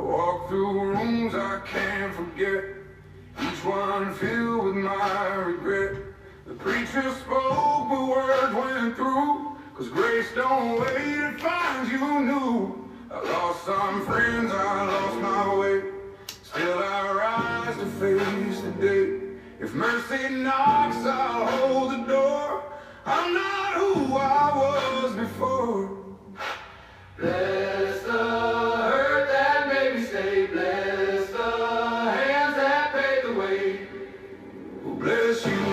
walk through rooms I can't forget, each one filled with my regret. The preacher spoke, but words went through, 'cause grace don't wait, it finds you new. I lost some friends, I lost my way, still I rise to face the day. If mercy knocks, I'll hold the door. I'm not who I was before. Bless the hurt that made me stay. Bless the hands that paved the way. Oh, bless you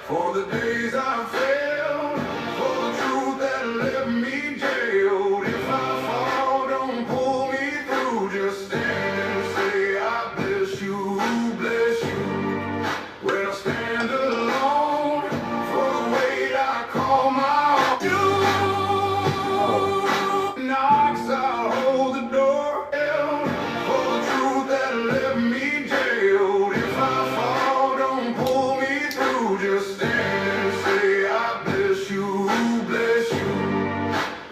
for the days I failed, for the truth that left me jailed. If I fall, don't pull me through. Just stand and say, I bless you, bless you. When I stand alone, for the weight I call my own. Knocks, I'll hold the door. For the truth that left me jailed. If I fall, don't pull me through. Just stand and say, I bless you, bless you.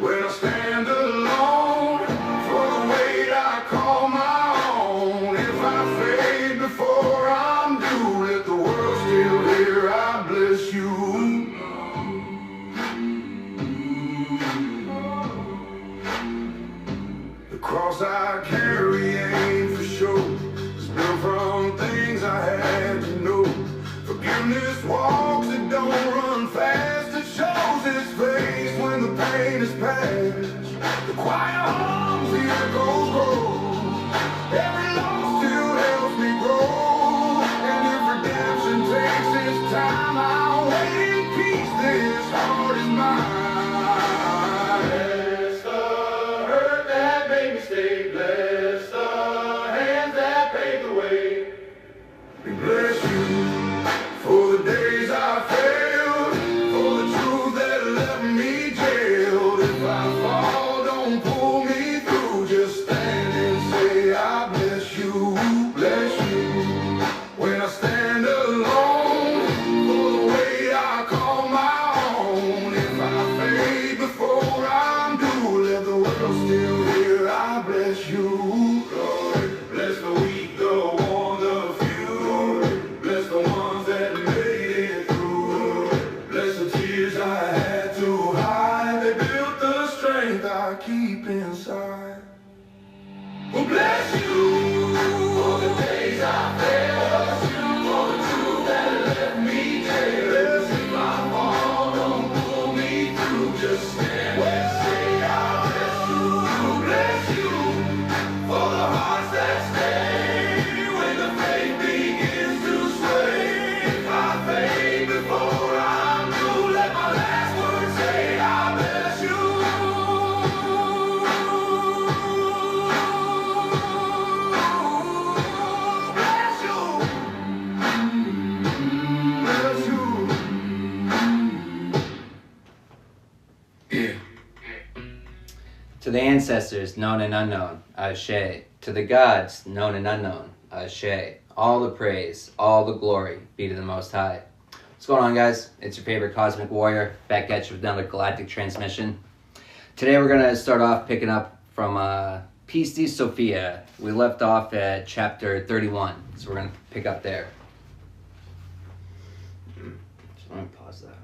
When I stand alone, for the weight I call my own. If I fade before I'm due, let the world still hear I bless you. The cross I carry ain't for show, it's built from things I had to know. Forgiveness walks, it don't run fast, it shows its face when the pain is past. The choir hums, the echoes grow, every loss still helps me grow. And if redemption takes its time, I'll wait in peace, this heart is mine. Bless the hurt that made me stay. Bless the hands that paved the way. We bless you for the days I failed, for the truth that left me jailed. If I fall, don't pull me through. Just stand and say, I bless you, bless you. When I stand alone, for the weight I call my own. If I fade before I'm due, let the world still hear I bless you. Lord, bless the weak, the worn, the few. Bless the ones that made it through. Bless the tears I had to hide, they built the strength I keep inside. Well, bless you for the days I failed, for the truth that left me jailed. If I fall, don't pull me through. Just stand and say, I bless you, bless you. For the hearts that stay when the faith begins to sway. If I fade before I'm through, let my last word say, I bless you. To the ancestors, known and unknown, Ashe. To the gods, known and unknown, Ashe. All the praise, all the glory be to the Most High. What's going on, guys? It's your favorite cosmic warrior, back at you with another Galactic Transmission. Today we're going to start off picking up from Peace de Sophia. We left off at chapter 31, so we're going to pick up there. So let me pause that.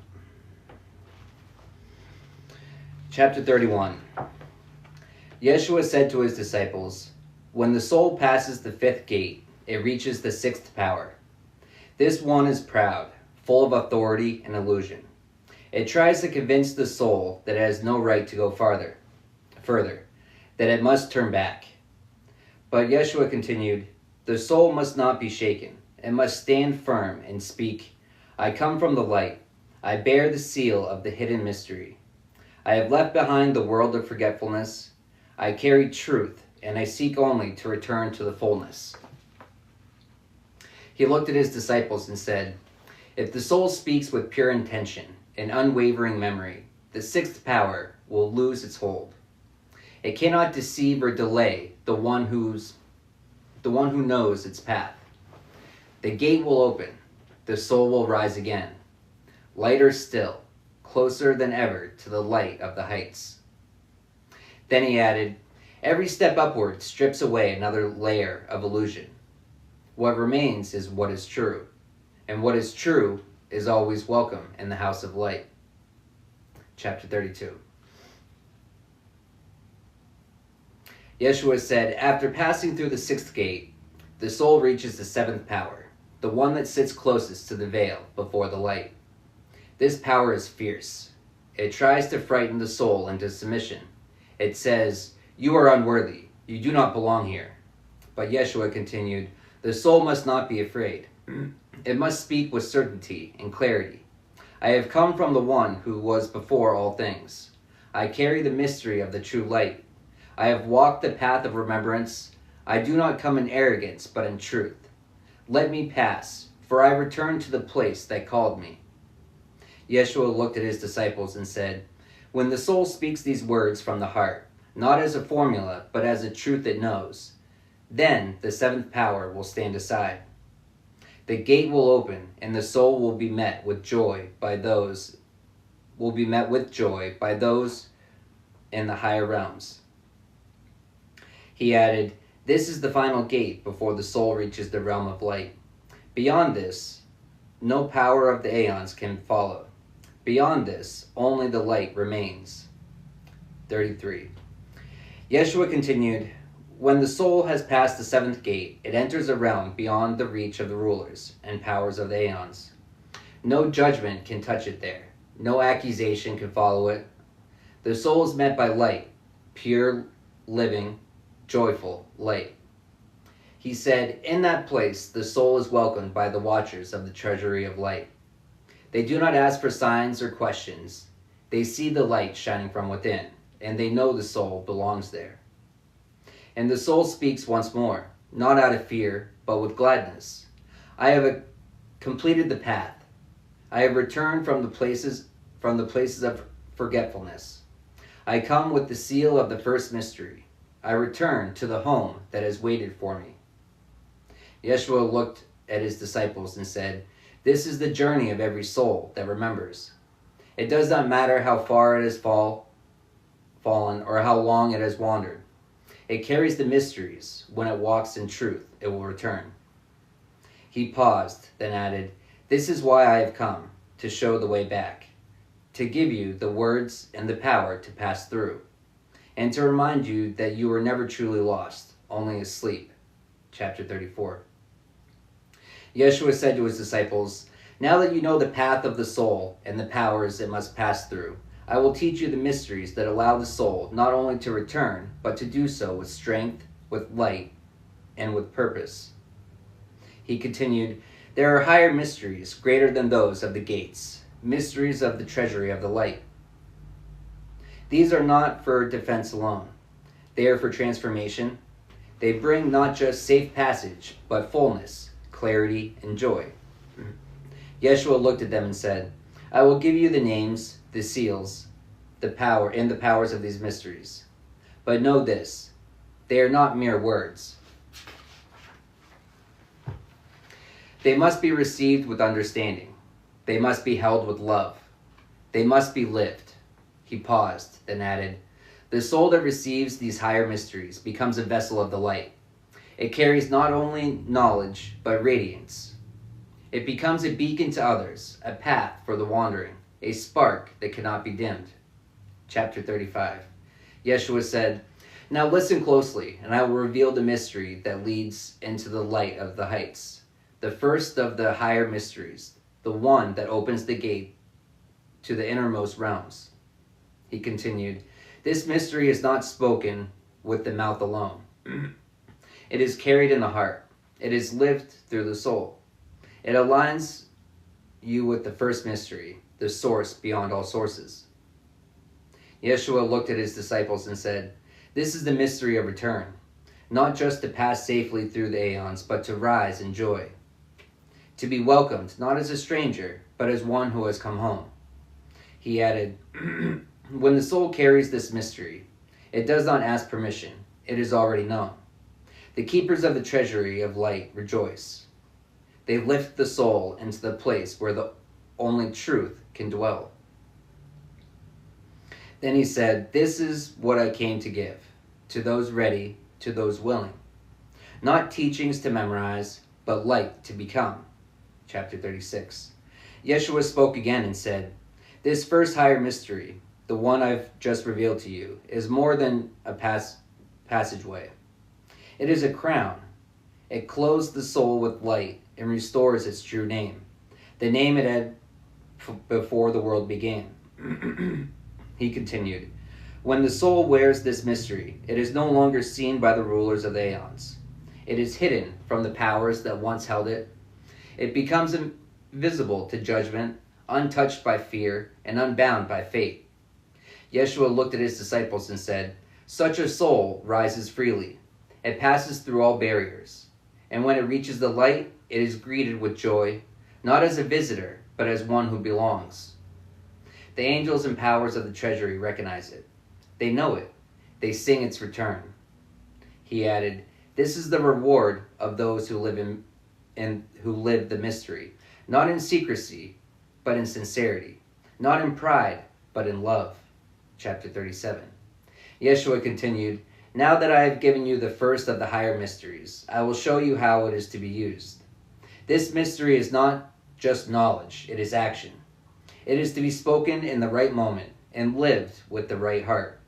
Chapter 31. Yeshua said to his disciples, when the soul passes the fifth gate, it reaches the sixth power. This one is proud, full of authority and illusion. It tries to convince the soul that it has no right to go further, that it must turn back. But Yeshua continued, the soul must not be shaken. It must stand firm and speak, I come from the light. I bear the seal of the hidden mystery. I have left behind the world of forgetfulness. I carry truth, and I seek only to return to the fullness. He looked at his disciples and said, if the soul speaks with pure intention and unwavering memory, the sixth power will lose its hold. It cannot deceive or delay the one who knows its path. The gate will open, the soul will rise again, lighter still, closer than ever to the light of the heights. Then he added, Every step upward strips away another layer of illusion. What remains is what is true, and what is true is always welcome in the house of light. Chapter 32. Yeshua said, after passing through the sixth gate, the soul reaches the seventh power, the one that sits closest to the veil before the light. This power is fierce. It tries to frighten the soul into submission. It says, you are unworthy. You do not belong here. But Yeshua continued, the soul must not be afraid. It must speak with certainty and clarity. I have come from the one who was before all things. I carry the mystery of the true light. I have walked the path of remembrance. I do not come in arrogance, but in truth. Let me pass, for I return to the place that called me. Yeshua looked at his disciples and said, when the soul speaks these words from the heart, not as a formula, but as a truth it knows, then the seventh power will stand aside. The gate will open, and the soul will be met with joy by those in the higher realms. He added, this is the final gate before the soul reaches the realm of light. Beyond this, no power of the aeons can follow. Beyond this, only the light remains. 33. Yeshua continued, when the soul has passed the seventh gate, it enters a realm beyond the reach of the rulers and powers of the aeons. No judgment can touch it there. No accusation can follow it. The soul is met by light, pure, living, joyful light. He said, in that place, the soul is welcomed by the watchers of the treasury of light. They do not ask for signs or questions. They see the light shining from within, and they know the soul belongs there. And the soul speaks once more, not out of fear, but with gladness. I have completed the path. I have returned from the places of forgetfulness. I come with the seal of the first mystery. I return to the home that has waited for me. Yeshua looked at his disciples and said, this is the journey of every soul that remembers. It does not matter how far it has fallen or how long it has wandered. It carries the mysteries. When it walks in truth, it will return. He paused, then added, this is why I have come, to show the way back, to give you the words and the power to pass through, and to remind you that you were never truly lost, only asleep. Chapter 34. Yeshua said to his disciples, now that you know the path of the soul and the powers it must pass through, I will teach you the mysteries that allow the soul not only to return, but to do so with strength, with light, and with purpose. He continued, there are higher mysteries, greater than those of the gates, mysteries of the treasury of the light. These are not for defense alone. They are for transformation. They bring not just safe passage, but fullness, clarity, and joy. Yeshua looked at them and said, I will give you the names, the seals, the power, and the powers of these mysteries. But know this, they are not mere words. They must be received with understanding. They must be held with love. They must be lived. He paused, then added, the soul that receives these higher mysteries becomes a vessel of the light. It carries not only knowledge, but radiance. It becomes a beacon to others, a path for the wandering, a spark that cannot be dimmed. Chapter 35. Yeshua said, now listen closely, and I will reveal the mystery that leads into the light of the heights, the first of the higher mysteries, the one that opens the gate to the innermost realms. He continued, this mystery is not spoken with the mouth alone. It is carried in the heart. It is lived through the soul. It aligns you with the first mystery, the source beyond all sources. Yeshua looked at his disciples and said, this is the mystery of return, not just to pass safely through the aeons, but to rise in joy. To be welcomed, not as a stranger, but as one who has come home. He added, when the soul carries this mystery, it does not ask permission. It is already known. The keepers of the treasury of light rejoice. They lift the soul into the place where the only truth can dwell. Then he said, this is what I came to give, to those ready, to those willing. Not teachings to memorize, but light to become. Chapter 36. Yeshua spoke again and said, "This first higher mystery, the one I've just revealed to you, is more than a passageway. It is a crown. It clothes the soul with light and restores its true name, the name it had before the world began." He continued, "When the soul wears this mystery, it is no longer seen by the rulers of the aeons. It is hidden from the powers that once held it. It becomes invisible to judgment, untouched by fear, and unbound by fate." Yeshua looked at his disciples and said, "Such a soul rises freely. It passes through all barriers. And when it reaches the light, it is greeted with joy, not as a visitor, but as one who belongs. The angels and powers of the treasury recognize it. They know it. They sing its return." He added, "This is the reward of those who live who live the mystery, not in secrecy, but in sincerity, not in pride, but in love." Chapter 37. Yeshua continued, "Now that I have given you the first of the higher mysteries, I will show you how it is to be used. This mystery is not just knowledge, it is action. It is to be spoken in the right moment and lived with the right heart."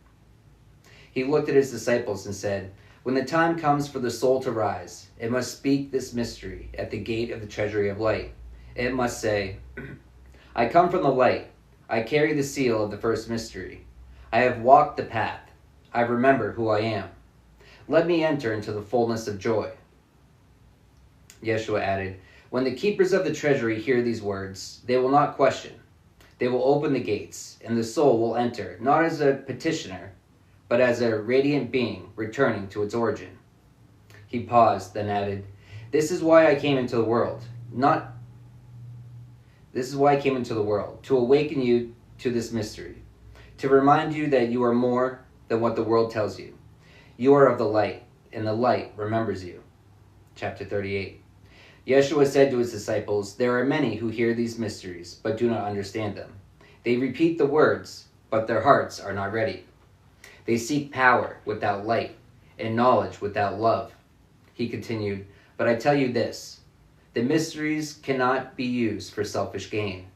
He looked at his disciples and said, "When the time comes for the soul to rise, it must speak this mystery at the gate of the treasury of light. It must say, 'I come from the light. I carry the seal of the first mystery. I have walked the path. I remember who I am. Let me enter into the fullness of joy.'" Yeshua added, "When the keepers of the treasury hear these words, they will not question. They will open the gates, and the soul will enter, not as a petitioner, but as a radiant being returning to its origin." He paused, then added, This is why I came into the world, to awaken you to this mystery, to remind you that you are more than what the world tells you. You are of the light, and the light remembers you." Chapter 38. Yeshua said to his disciples, "There are many who hear these mysteries, but do not understand them. They repeat the words, but their hearts are not ready. They seek power without light, and knowledge without love." He continued, "But I tell you this, the mysteries cannot be used for selfish gain.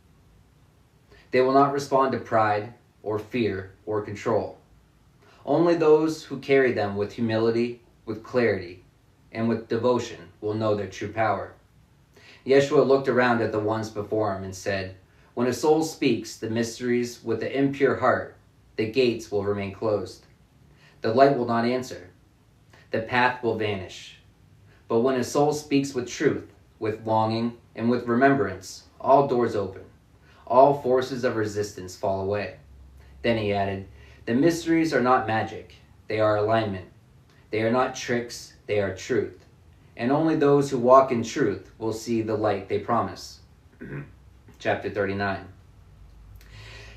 They will not respond to pride, or fear, or control. Only those who carry them with humility, with clarity, and with devotion will know their true power." Yeshua looked around at the ones before him and said, "When a soul speaks the mysteries with an impure heart, the gates will remain closed. The light will not answer. The path will vanish. But when a soul speaks with truth, with longing, and with remembrance, all doors open. All forces of resistance fall away." Then he added, "The mysteries are not magic. They are alignment. They are not tricks. They are truth. And only those who walk in truth will see the light they promise." Chapter 39.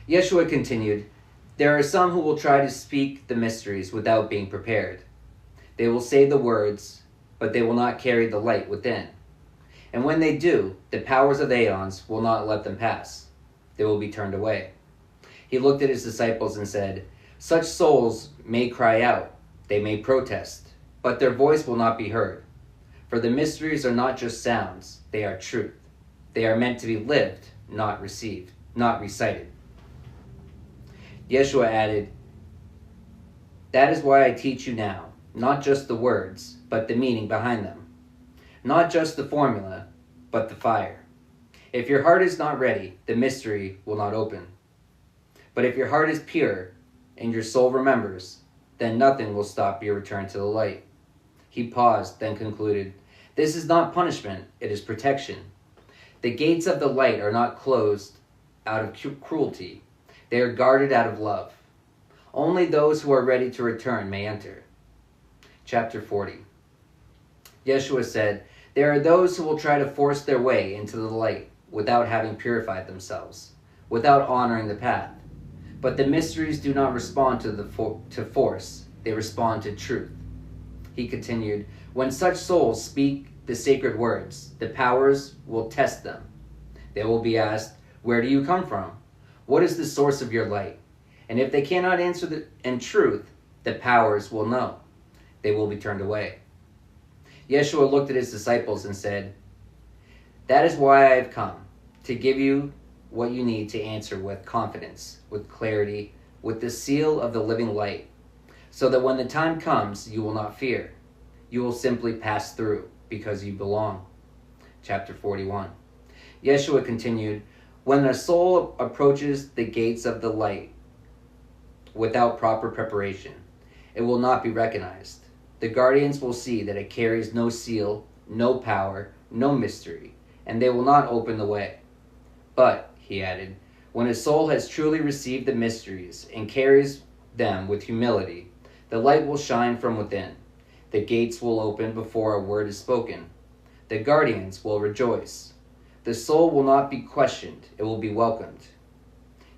Yeshua continued, "There are some who will try to speak the mysteries without being prepared. They will say the words, but they will not carry the light within. And when they do, the powers of the aeons will not let them pass. They will be turned away." He looked at his disciples and said, "Such souls may cry out, they may protest, but their voice will not be heard. For the mysteries are not just sounds, they are truth. They are meant to be lived, not recited." Yeshua added, "That is why I teach you now, not just the words, but the meaning behind them. Not just the formula, but the fire. If your heart is not ready, the mystery will not open. But if your heart is pure, and your soul remembers, then nothing will stop your return to the light." He paused, then concluded, "This is not punishment, it is protection. The gates of the light are not closed out of cruelty. They are guarded out of love. Only those who are ready to return may enter." Chapter 40. Yeshua said, "There are those who will try to force their way into the light without having purified themselves, without honoring the path. But the mysteries do not respond to force, they respond to truth." He continued, "When such souls speak the sacred words, the powers will test them. They will be asked, 'Where do you come from? What is the source of your light?' And if they cannot answer in truth, the powers will know. they will be turned away. Yeshua looked at his disciples and said, "That is why I have come, to give you what you need to answer with confidence, with clarity, with the seal of the living light, so that when the time comes, you will not fear. You will simply pass through because you belong." Chapter 41. Yeshua continued, "When a soul approaches the gates of the light without proper preparation, it will not be recognized. The guardians will see that it carries no seal, no power, no mystery, and they will not open the way. But," he added, "when a soul has truly received the mysteries and carries them with humility, the light will shine from within. The gates will open before a word is spoken. The guardians will rejoice. The soul will not be questioned, it will be welcomed."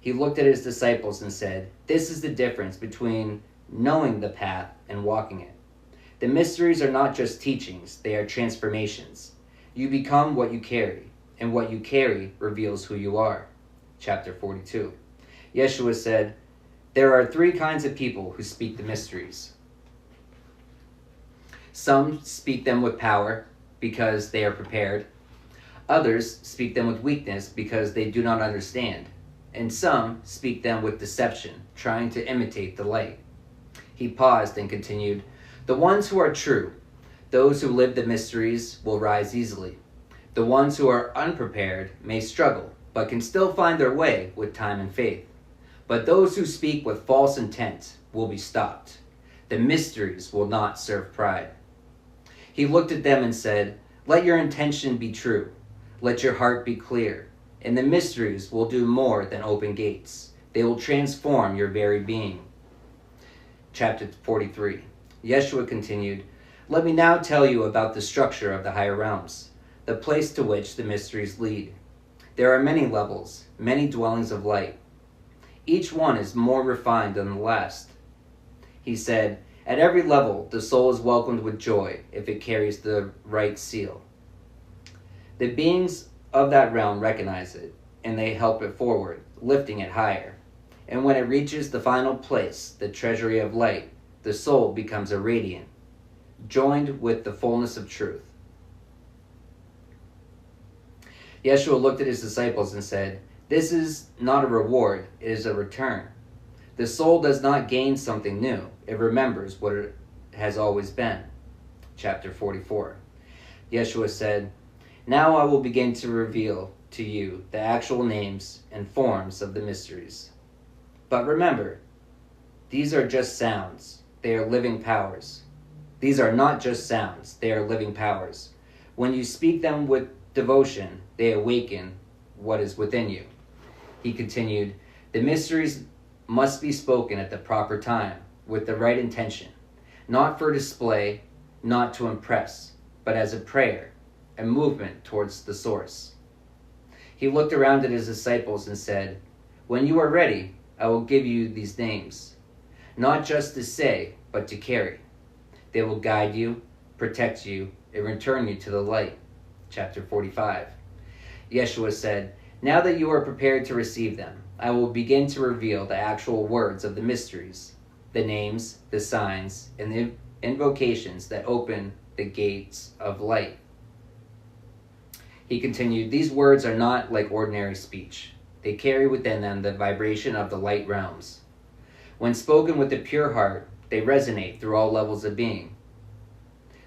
He looked at his disciples and said, "This is the difference between knowing the path and walking it. The mysteries are not just teachings, they are transformations. You become what you carry, and what you carry reveals who you are." Chapter 42. Yeshua said, "There are three kinds of people who speak the mysteries. Some speak them with power because they are prepared. Others speak them with weakness because they do not understand. And some speak them with deception, trying to imitate the light." He paused and continued, "The ones who are true, those who live the mysteries, will rise easily. The ones who are unprepared may struggle, but can still find their way with time and faith. But those who speak with false intent will be stopped. The mysteries will not serve pride." He looked at them and said, "Let your intention be true. Let your heart be clear. And the mysteries will do more than open gates. They will transform your very being." Chapter 43. Yeshua continued, "Let me now tell you about the structure of the higher realms, the place to which the mysteries lead. There are many levels, many dwellings of light. Each one is more refined than the last." He said, "At every level, the soul is welcomed with joy if it carries the right seal. The beings of that realm recognize it, and they help it forward, lifting it higher. And when it reaches the final place, the treasury of light, the soul becomes a radiant, joined with the fullness of truth." Yeshua looked at his disciples and said, "This is not a reward, it is a return. The soul does not gain something new, it remembers what it has always been." Chapter 44. Yeshua said, "Now I will begin to reveal to you the actual names and forms of the mysteries. But remember, these are just sounds. They are living powers. These are not just sounds. They are living powers. When you speak them with devotion, they awaken what is within you." He continued, "The mysteries must be spoken at the proper time, with the right intention, not for display, not to impress, but as a prayer, a movement towards the source." He looked around at his disciples and said, "When you are ready, I will give you these names, not just to say, but to carry. They will guide you, protect you, and return you to the light." Chapter 45. Yeshua said, "Now that you are prepared to receive them, I will begin to reveal the actual words of the mysteries, the names, the signs, and the invocations that open the gates of light." He continued, "These words are not like ordinary speech. They carry within them the vibration of the light realms. When spoken with a pure heart, they resonate through all levels of being.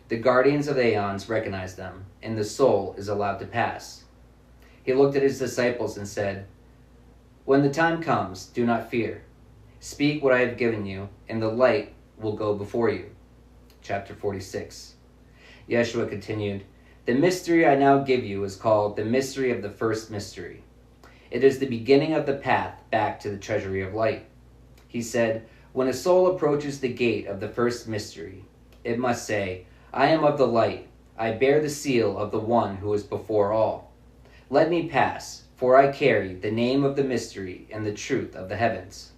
The guardians of aeons recognize them, and the soul is allowed to pass." He looked at his disciples and said, "When the time comes, do not fear. Speak what I have given you, and the light will go before you." Chapter 46. Yeshua continued, "The mystery I now give you is called the mystery of the first mystery. It is the beginning of the path back to the treasury of light." He said, "When a soul approaches the gate of the first mystery, it must say, 'I am of the light. I bear the seal of the one who is before all. Let me pass, for I carry the name of the mystery and the truth of the heavens.'"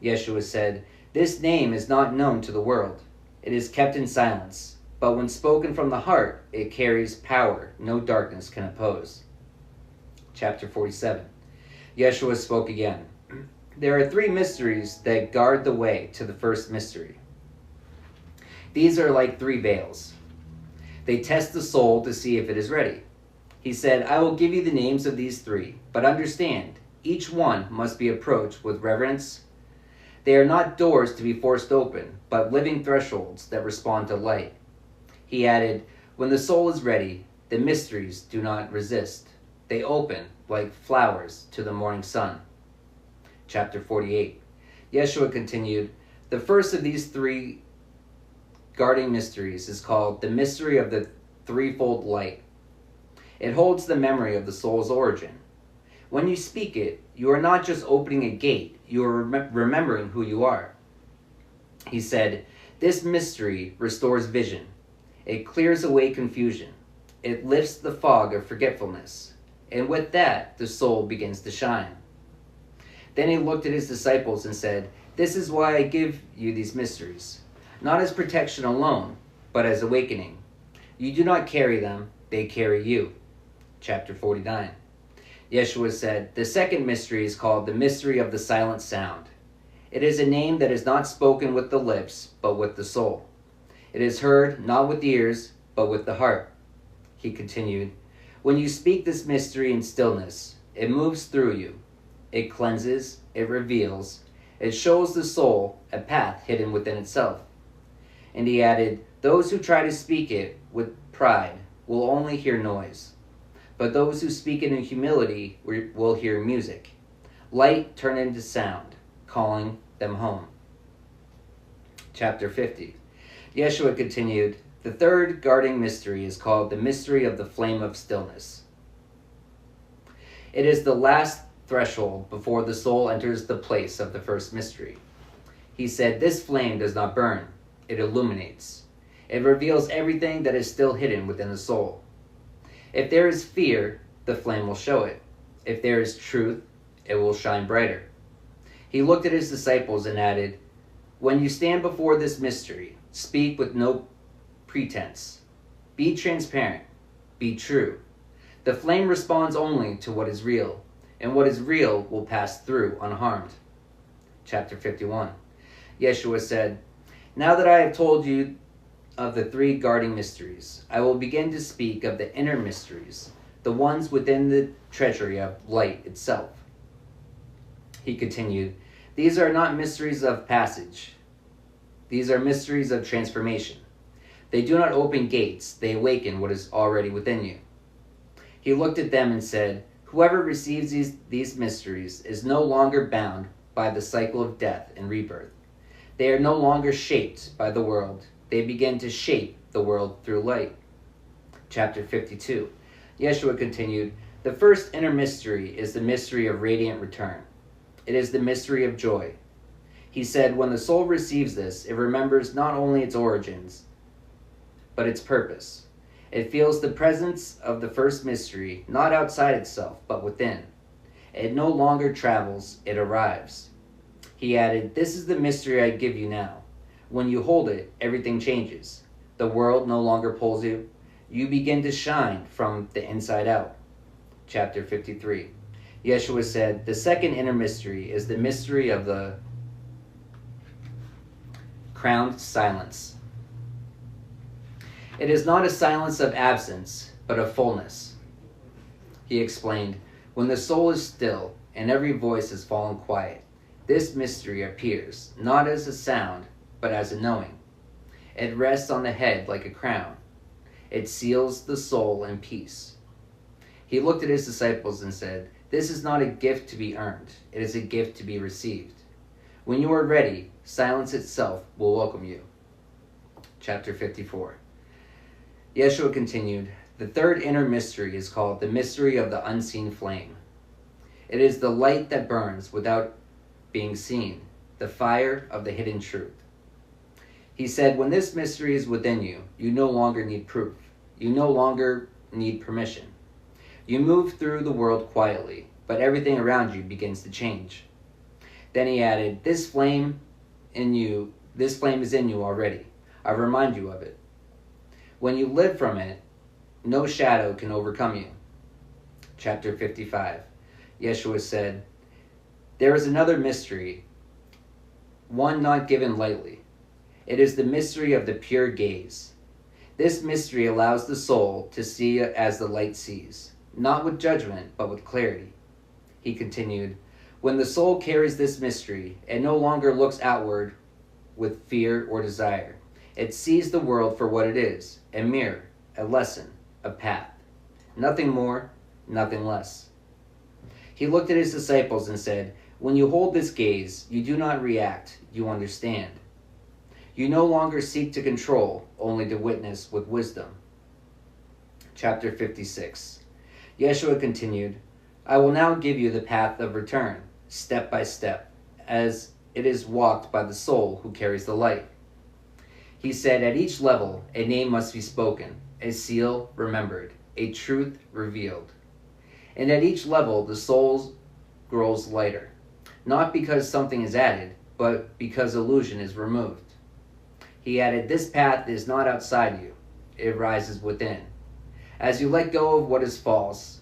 Yeshua said, "This name is not known to the world. It is kept in silence, but when spoken from the heart, it carries power no darkness can oppose." Chapter 47. Yeshua spoke again. "There are three mysteries that guard the way to the first mystery. These are like 3 veils. They test the soul to see if it is ready. He said, I will give you the names of these 3, but understand, each one must be approached with reverence. They are not doors to be forced open, but living thresholds that respond to light. He added, when the soul is ready, the mysteries do not resist. They open like flowers to the morning sun. Chapter 48. Yeshua continued, the first of these 3 guarding mysteries is called the mystery of the threefold light. It holds the memory of the soul's origin. When you speak it, you are not just opening a gate, you are remembering who you are. He said, this mystery restores vision. It clears away confusion. It lifts the fog of forgetfulness. And with that, the soul begins to shine. Then he looked at his disciples and said, this is why I give you these mysteries, not as protection alone, but as awakening. You do not carry them, they carry you. Chapter 49. Yeshua said, the second mystery is called the mystery of the silent sound. It is a name that is not spoken with the lips, but with the soul. It is heard not with the ears, but with the heart. He continued, when you speak this mystery in stillness, it moves through you. It cleanses, it reveals, it shows the soul a path hidden within itself. And he added, those who try to speak it with pride will only hear noise. But those who speak it in humility will hear music. Light turned into sound, calling them home. Chapter 50. Yeshua continued, the third guarding mystery is called the mystery of the flame of stillness. It is the last threshold before the soul enters the place of the first mystery. He said, this flame does not burn, it illuminates. It reveals everything that is still hidden within the soul. If there is fear, the flame will show it. If there is truth, it will shine brighter. He looked at his disciples and added, when you stand before this mystery, speak with no pretense. Be transparent. Be true. The flame responds only to what is real, and what is real will pass through unharmed. Chapter 51. Yeshua said, now that I have told you of the 3 guarding mysteries, I will begin to speak of the inner mysteries, the ones within the treasury of light itself. He continued, these are not mysteries of passage. These are mysteries of transformation. They do not open gates, they awaken what is already within you. He looked at them and said, whoever receives these mysteries is no longer bound by the cycle of death and rebirth. They are no longer shaped by the world. They begin to shape the world through light. Chapter 52. Yeshua continued, the first inner mystery is the mystery of radiant return. It is the mystery of joy. He said, when the soul receives this, it remembers not only its origins, but its purpose. It feels the presence of the first mystery, not outside itself, but within. It no longer travels, it arrives. He added, this is the mystery I give you now. When you hold it, everything changes. The world no longer pulls you. You begin to shine from the inside out. Chapter 53. Yeshua said, the second inner mystery is the mystery of the crowned silence. It is not a silence of absence, but of fullness. He explained, when the soul is still and every voice has fallen quiet, this mystery appears, not as a sound, but as a knowing. It rests on the head like a crown. It seals the soul in peace. He looked at his disciples and said, this is not a gift to be earned. It is a gift to be received. When you are ready, silence itself will welcome you. Chapter 54. Yeshua continued, the third inner mystery is called the mystery of the unseen flame. It is the light that burns without being seen, the fire of the hidden truth. He said, when this mystery is within you, you no longer need proof. You no longer need permission. You move through the world quietly, but everything around you begins to change. Then he added, this flame is in you already. I remind you of it. When you live from it, no shadow can overcome you. Chapter 55. Yeshua said, there is another mystery, one not given lightly. It is the mystery of the pure gaze. This mystery allows the soul to see as the light sees, not with judgment, but with clarity. He continued, when the soul carries this mystery, it no longer looks outward with fear or desire. It sees the world for what it is, a mirror, a lesson, a path. Nothing more, nothing less. He looked at his disciples and said, when you hold this gaze, you do not react, you understand. You no longer seek to control, only to witness with wisdom. Chapter 56. Yeshua continued, I will now give you the path of return, step by step, as it is walked by the soul who carries the light. He said, at each level, a name must be spoken, a seal remembered, a truth revealed. And at each level, the soul grows lighter, not because something is added, but because illusion is removed. He added, this path is not outside you, it rises within. As you let go of what is false,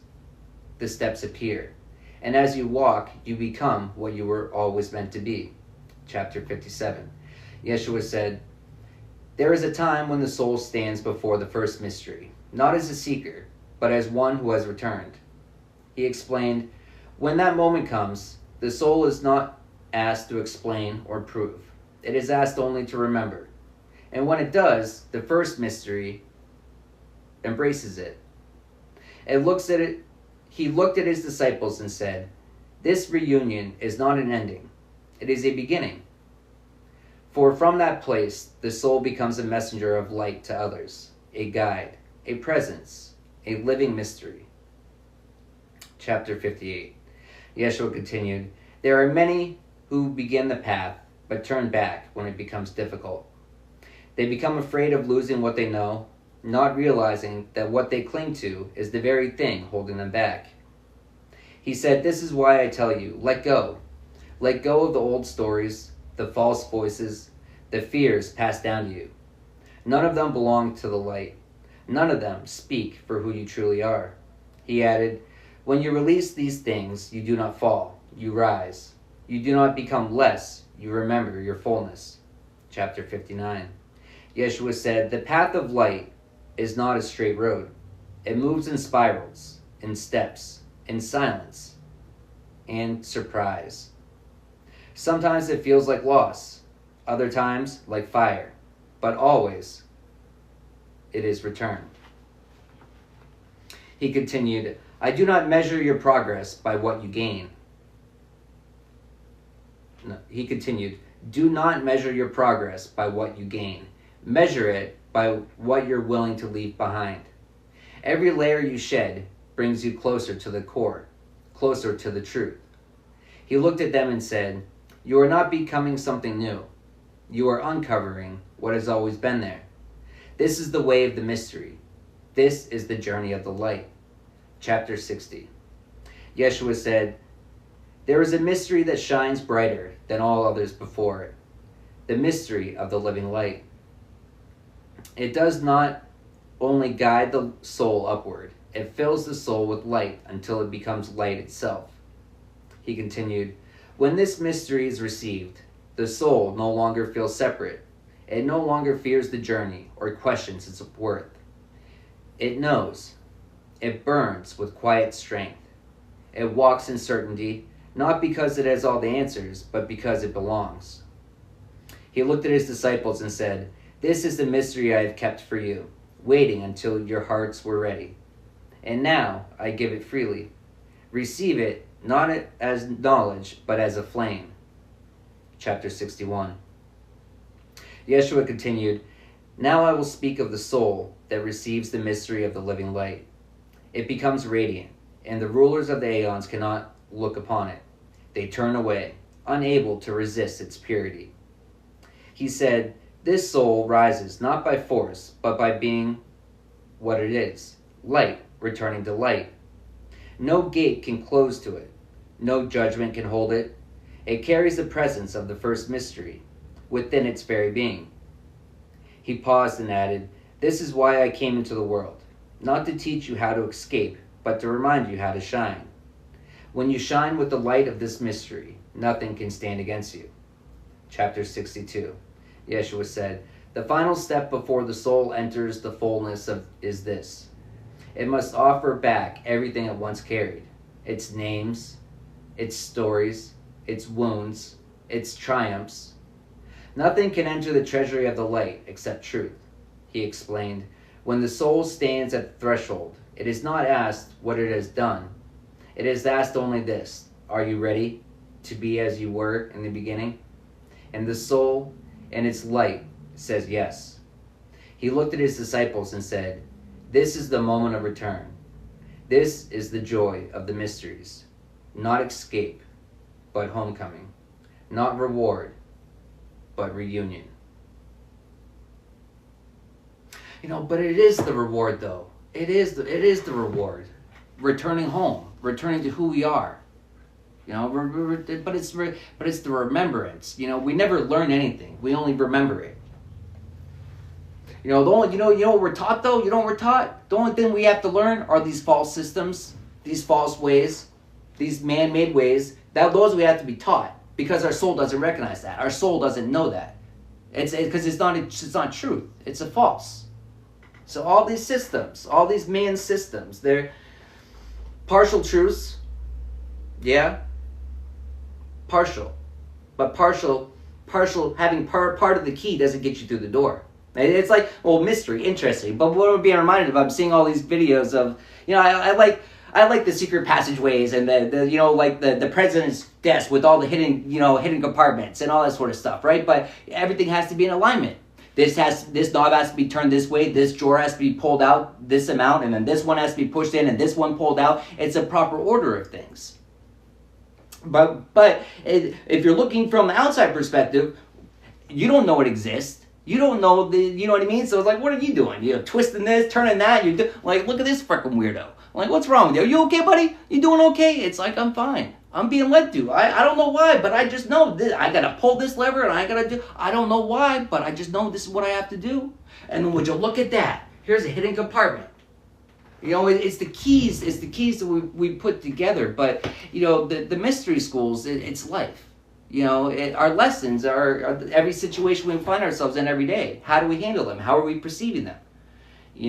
the steps appear. And as you walk, you become what you were always meant to be. Chapter 57. Yeshua said, there is a time when the soul stands before the first mystery, not as a seeker, but as one who has returned. He explained, when that moment comes, the soul is not asked to explain or prove. It is asked only to remember. And when it does, the first mystery embraces it. He looked at his disciples and said, this reunion is not an ending. It is a beginning. For from that place, the soul becomes a messenger of light to others, a guide, a presence, a living mystery. Chapter 58. Yeshua continued, there are many who begin the path, but turn back when it becomes difficult. They become afraid of losing what they know, not realizing that what they cling to is the very thing holding them back. He said, this is why I tell you, let go. Let go of the old stories, the false voices, the fears passed down to you. None of them belong to the light. None of them speak for who you truly are. He added, when you release these things, you do not fall, you rise. You do not become less, you remember your fullness. Chapter 59. Yeshua said, the path of light is not a straight road. It moves in spirals, in steps, in silence, and surprise. Sometimes it feels like loss, other times like fire, but always it is return. He continued, I do not measure your progress by what you gain. No, he continued, do not measure your progress by what you gain. Measure it by what you're willing to leave behind. Every layer you shed brings you closer to the core, closer to the truth. He looked at them and said, you are not becoming something new. You are uncovering what has always been there. This is the way of the mystery. This is the journey of the light. Chapter 60. Yeshua said, there is a mystery that shines brighter than all others before it, the mystery of the living light. It does not only guide the soul upward, it fills the soul with light until it becomes light itself. He continued, when this mystery is received, the soul no longer feels separate. It no longer fears the journey or questions its worth. It knows. It burns with quiet strength. It walks in certainty, not because it has all the answers, but because it belongs. He looked at his disciples and said, this is the mystery I have kept for you, waiting until your hearts were ready. And now I give it freely. Receive it, not as knowledge, but as a flame. Chapter 61. Yeshua continued, now I will speak of the soul that receives the mystery of the living light. It becomes radiant, and the rulers of the aeons cannot look upon it. They turn away, unable to resist its purity. He said, this soul rises not by force, but by being what it is, light returning to light. No gate can close to it. No judgment can hold it. It carries the presence of the first mystery within its very being. He paused and added, this is why I came into the world, not to teach you how to escape, but to remind you how to shine. When you shine with the light of this mystery, nothing can stand against you. Chapter 62. Yeshua said, "The final step before the soul enters the fullness of is this. It must offer back everything it once carried. Its names, its stories, its wounds, its triumphs. Nothing can enter the treasury of the light except truth," he explained. "When the soul stands at the threshold, it is not asked what it has done. It is asked only this: are you ready to be as you were in the beginning?" And the soul and its light says yes. He looked at his disciples and said, "This is the moment of return. This is the joy of the mysteries. Not escape, but homecoming. Not reward, but reunion." But it is the reward, though. It is the reward. Returning home, returning to who we are. But it's the remembrance. We never learn anything. We only remember it. What we're taught, though? You know what we're taught? The only thing we have to learn are these false systems, these false ways, these man-made ways. Those we have to be taught, because our soul doesn't recognize that. Our soul doesn't know that. It's because it's not truth. It's a false. So all these systems, all these man systems, they're partial truths. Yeah. Partial. But partial having part of the key doesn't get you through the door. It's like, mystery, interesting. But what I'm being reminded of, I'm seeing all these videos of, I like the secret passageways and the president's desk with all the hidden compartments and all that sort of stuff, right? But everything has to be in alignment. This knob has to be turned this way, this drawer has to be pulled out this amount, and then this one has to be pushed in and this one pulled out. It's a proper order of things. But if you're looking from the outside perspective, you don't know it exists. You don't know you know what I mean? So it's like, what are you doing? You're twisting this, turning that. Look at this freaking weirdo. I'm like, what's wrong with you? Are you okay, buddy? You doing okay? It's like, I'm fine. I'm being led to. I don't know why, but I just know this. I gotta pull this lever, and I don't know why, but I just know this is what I have to do. And then would you look at that? Here's a hidden compartment. It's the keys. It's the keys that we put together. But the mystery schools, it's life. Our lessons are every situation we find ourselves in every day. How do we handle them? How are we perceiving them?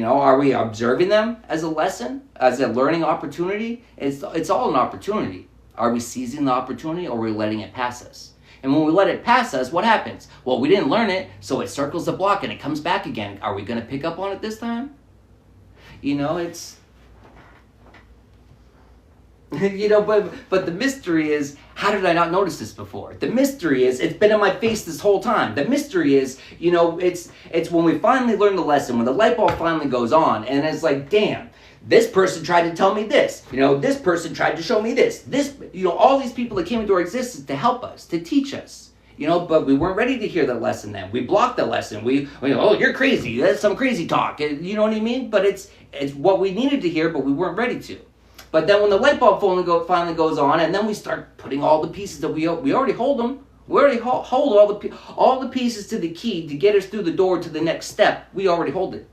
Are we observing them as a lesson, as a learning opportunity? It's all an opportunity. Are we seizing the opportunity, or are we letting it pass us? And when we let it pass us, what happens? Well, we didn't learn it, so it circles the block and it comes back again. Are we going to pick up on it this time? It's... but the mystery is, how did I not notice this before? The mystery is, it's been in my face this whole time. The mystery is, it's when we finally learn the lesson, when the light bulb finally goes on, and it's like, damn, this person tried to tell me this. This person tried to show me this. All these people that came into our existence to help us, to teach us. But we weren't ready to hear the lesson then. We blocked the lesson. Oh, you're crazy. That's some crazy talk. You know what I mean? But it's what we needed to hear, but we weren't ready to. But then when the light bulb finally goes on, and then we start putting all the pieces that we already hold them. We already hold all the pieces to the key to get us through the door to the next step. We already hold it.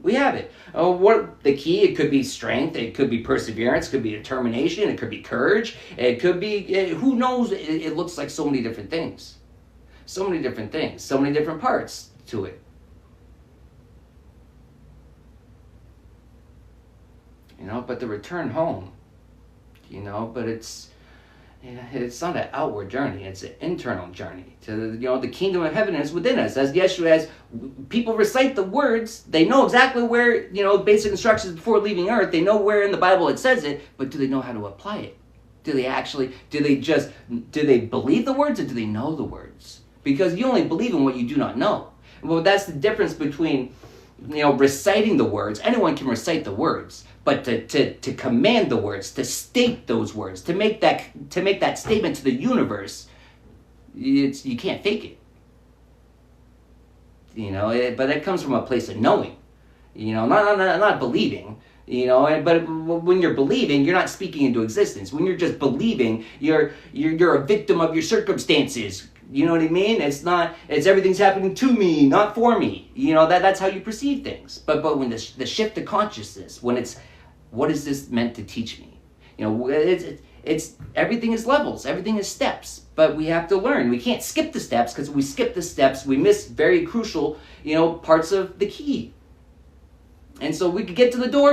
We have it. What the key? It could be strength. It could be perseverance. It could be determination. It could be courage. It could be who knows. It looks like so many different things. So many different things. So many different parts to it. But the return home, but it's not an outward journey, it's an internal journey. To the kingdom of heaven is within us. As Yeshua, as people recite the words, they know exactly where, basic instructions before leaving earth, they know where in the Bible it says it, but do they know how to apply it? Do they believe the words, or do they know the words? Because you only believe in what you do not know. Well, that's the difference between, reciting the words. Anyone can recite the words. But to command the words, to state those words, to make that statement to the universe, you can't fake it. But it comes from a place of knowing, not believing. But when you're believing, you're not speaking into existence. When you're just believing, you're a victim of your circumstances. You know what I mean? It's everything's happening to me, not for me. That's how you perceive things. But when the shift of consciousness, when it's, what is this meant to teach me? everything is levels, everything is steps, but we have to learn. We can't skip the steps, because if we skip the steps, we miss very crucial, parts of the key. And so we could get to the door,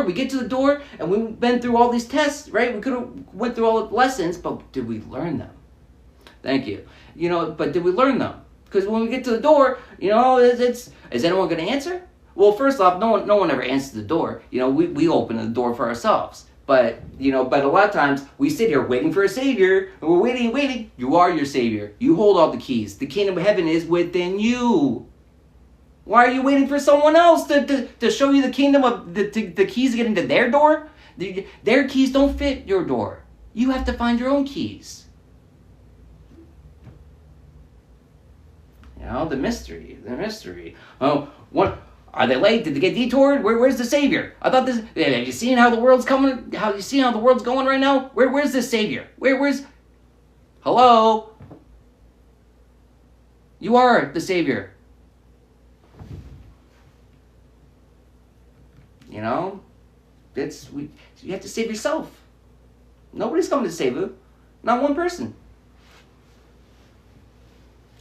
and we've been through all these tests, right? We could have went through all the lessons, but did we learn them? Thank you. But did we learn them? Because when we get to the door, is anyone going to answer? Well, first off, no one ever answers the door. We open the door for ourselves. But a lot of times we sit here waiting for a savior, and we're waiting. You are your savior. You hold all the keys. The kingdom of heaven is within you. Why are you waiting for someone else to show you the kingdom of the keys to get into their door? Their keys don't fit your door. You have to find your own keys. The mystery. Oh, what? Are they late? Did they get detoured? Where's the savior? I thought this. Have you seen how the world's coming? How you seen how the world's going right now? Where's this savior? Where's? Hello? You are the savior. You have to save yourself. Nobody's coming to save you. Not one person.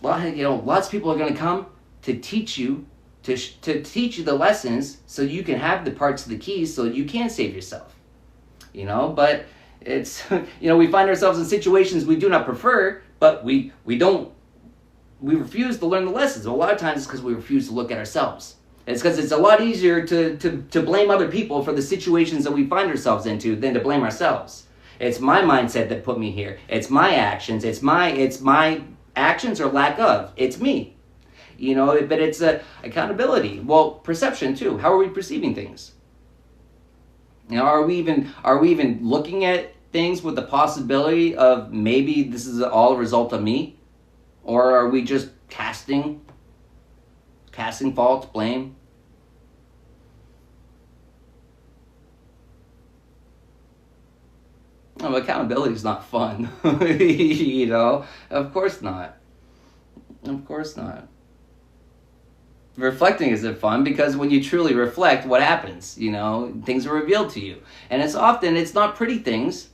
Lots of people are going to come to teach you, to teach you the lessons, so you can have the parts of the keys, so you can save yourself. But it's we find ourselves in situations we do not prefer, but we refuse to learn the lessons. A lot of times it's because we refuse to look at ourselves. It's because it's a lot easier to blame other people for the situations that we find ourselves into than to blame ourselves. It's my mindset that put me here. It's my actions. It's my actions or lack of. It's me. But it's accountability. Well, perception too. How are we perceiving things? Are we even looking at things with the possibility of maybe this is all a result of me? Or are we just casting fault, blame? Accountability is not fun. Of course not. Reflecting isn't fun, because when you truly reflect, what happens? Things are revealed to you. And it's not pretty things.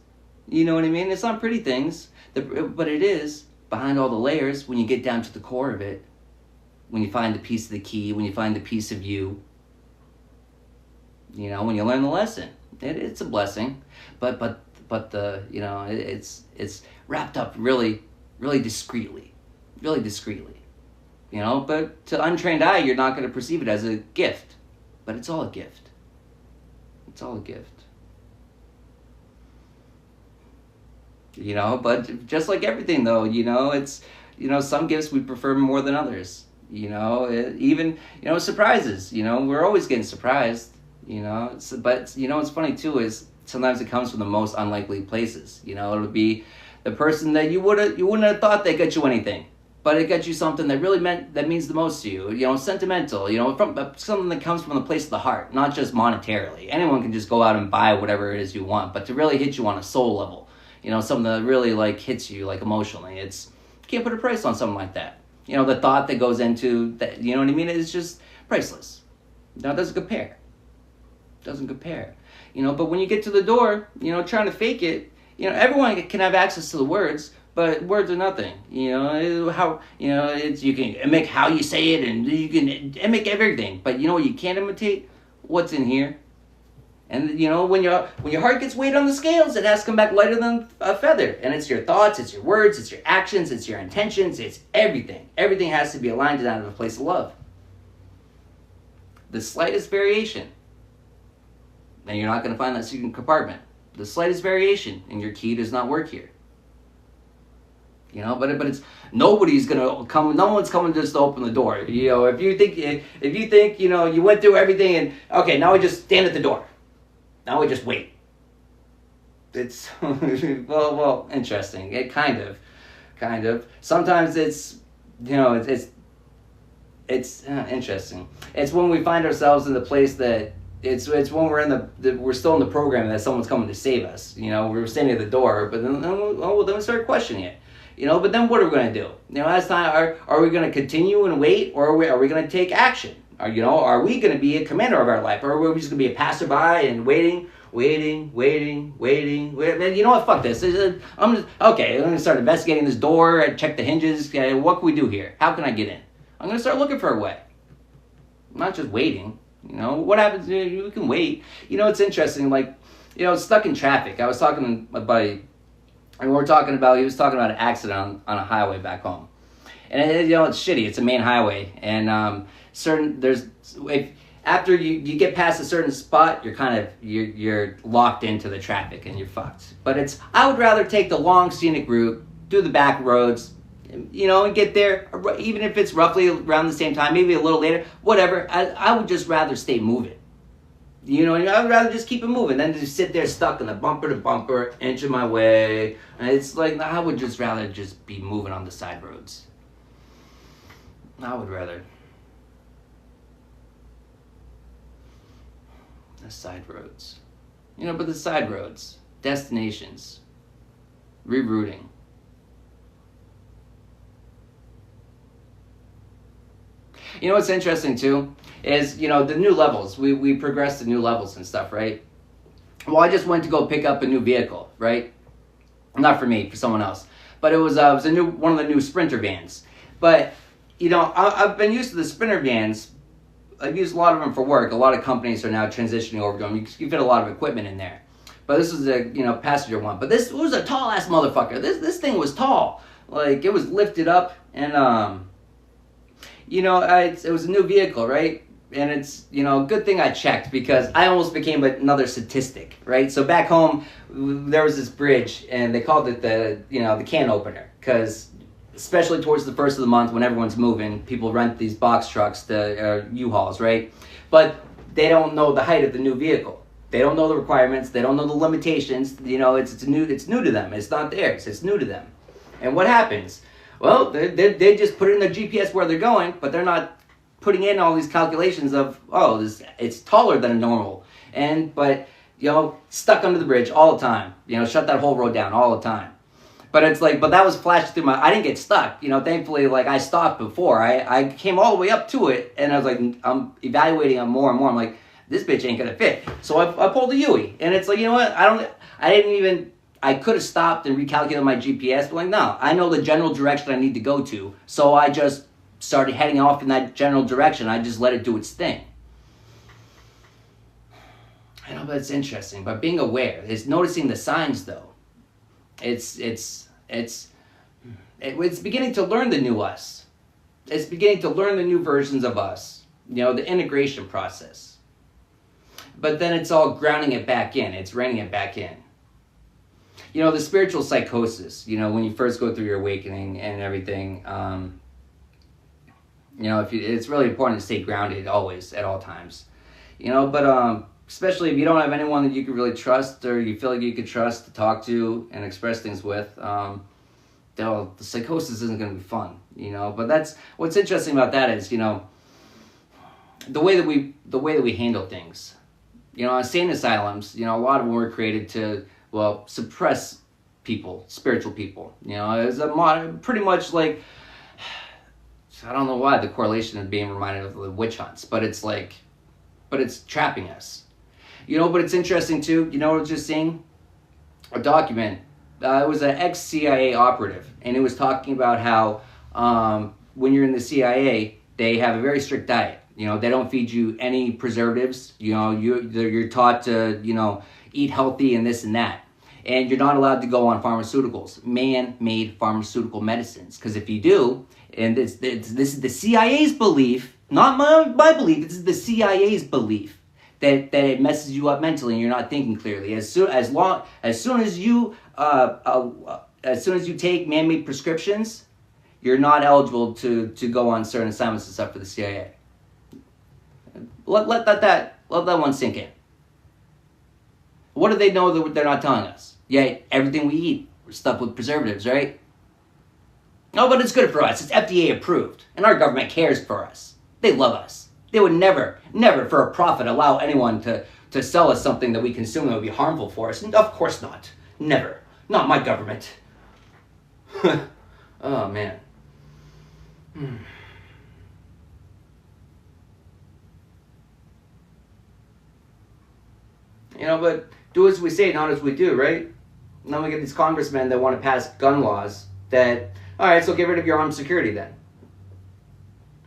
You know what I mean? It's not pretty things. But it is, behind all the layers, when you get down to the core of it, when you find the piece of the key, when you find the piece of you, when you learn the lesson. It's a blessing. But the it's wrapped up really discreetly. But to untrained eye, you're not going to perceive it as a gift. But it's all a gift. But just like everything though, it's, some gifts we prefer more than others. Even surprises, we're always getting surprised, but what's funny too is sometimes it comes from the most unlikely places. It'll be the person that you wouldn't have thought they got you anything, but it got you something that means the most to you. Sentimental. From something that comes from the place of the heart, not just monetarily. Anyone can just go out and buy whatever it is you want, but to really hit you on a soul level, something that really hits you emotionally. You can't put a price on something like that. The thought that goes into that. You know what I mean? It's just priceless. It doesn't compare. But when you get to the door, trying to fake it, everyone can have access to the words, but words are nothing. You can mimic how you say it, and you can mimic everything. But you can't imitate? What's in here. And when your heart gets weighed on the scales, it has to come back lighter than a feather. And it's your thoughts, it's your words, it's your actions, it's your intentions, it's everything. Everything has to be aligned and out of a place of love. The slightest variation, and you're not going to find that secret compartment. The slightest variation, and your key does not work here. But it's nobody's gonna come. No one's coming just to open the door. If you think you went through everything and okay, now we just stand at the door. Now we just wait. It's well, interesting. It kind of. Sometimes it's interesting. It's when we find ourselves in the place that it's when we're still in the program that someone's coming to save us. We're standing at the door, but then we start questioning it. But then what are we going to do? As time, are we going to continue and wait, or are we going to take action? Are we going to be a commander of our life, or are we just going to be a passerby and waiting waiting. Man, you know what? Fuck this. I'm gonna start investigating this door. I check the hinges. What can we do here? How can I get in? I'm gonna start looking for a way. I'm not just waiting. You know what happens? We can wait. You know, it's interesting. Like, you know, stuck in traffic. I was talking to my buddy, and he was talking about an accident on a highway back home. And you know, it's shitty. It's a main highway, and after you get past a certain spot, you're locked into the traffic and you're fucked. But I would rather take the long scenic route, do the back roads, you know, and get there, even if it's roughly around the same time, maybe a little later, whatever. I would just rather stay moving. You know, I would rather just keep it moving than to sit there stuck in the bumper to bumper, inching my way. And it's like, I would just rather just be moving on the side roads. I would rather. The side roads. You know, but the side roads, destinations, rerouting. You know what's interesting too is, you know, the new levels. We progressed to new levels and stuff, right? Well, I just went to go pick up a new vehicle, right? Not for me, for someone else. But it was one of the new Sprinter vans. But you know, I've been used to the Sprinter vans. I've used a lot of them for work. A lot of companies are now transitioning over to them. You fit a lot of equipment in there. But this was a, you know, passenger one. But this was a tall ass motherfucker. This thing was tall. Like, it was lifted up, and you know, it was a new vehicle, right? And it's, you know, good thing I checked, because I almost became another statistic, right? So back home, there was this bridge, and they called it the can opener, because especially towards the first of the month when everyone's moving, people rent these box trucks, the U-Hauls, right? But they don't know the height of the new vehicle. They don't know the requirements. They don't know the limitations. You know, it's new to them. It's not theirs. It's new to them. And what happens? Well, they just put it in their GPS where they're going, but they're not putting in all these calculations of, it's taller than a normal. But, you know, stuck under the bridge all the time. You know, shut that whole road down all the time. But it's like, but that was flashing through I didn't get stuck. You know, thankfully, like, I stopped before. I came all the way up to it, and I was like, I'm evaluating it more and more. I'm like, this bitch ain't gonna fit. So I pulled a Yui, and it's like, you know what? I could have stopped and recalculated my GPS, but like, no, I know the general direction I need to go to. So I just started heading off in that general direction. I just let it do its thing. I know, but it's interesting. But being aware is noticing the signs, though. It's beginning to learn the new us. It's beginning to learn the new versions of us. You know, the integration process. But then it's all grounding it back in. It's reining it back in. You know, the spiritual psychosis, you know, when you first go through your awakening and everything, you know, it's really important to stay grounded always, at all times. You know, but especially if you don't have anyone that you can really trust, or you feel like you could trust to talk to and express things with, the psychosis isn't going to be fun, you know. But that's what's interesting about that is, you know, the way that we handle things. You know, insane asylums, you know, a lot of them were created to, well, suppress people, spiritual people. You know, it's pretty much like, I don't know why the correlation is being reminded of the witch hunts, but it's trapping us. You know, but it's interesting too. You know what I was just seeing? A document. It was an ex-CIA operative, and it was talking about how when you're in the CIA, they have a very strict diet. You know, they don't feed you any preservatives. You know, you're taught to, you know, eat healthy and this and that. And you're not allowed to go on pharmaceuticals, man-made pharmaceutical medicines. Because if you do, and this is the CIA's belief, not my belief, this is the CIA's belief, that it messes you up mentally and you're not thinking clearly. As soon as you take man-made prescriptions, you're not eligible to go on certain assignments and stuff for the CIA. Let that one sink in. What do they know that they're not telling us? Yeah, everything we eat, we're stuffed with preservatives, right? No, but it's good for us. It's FDA approved. And our government cares for us. They love us. They would never for a profit allow anyone to sell us something that we consume that would be harmful for us. And of course not. Never. Not my government. Oh, man. You know, but do as we say, not as we do, right? And then we get these congressmen that want to pass gun laws that, all right, so get rid of your armed security then.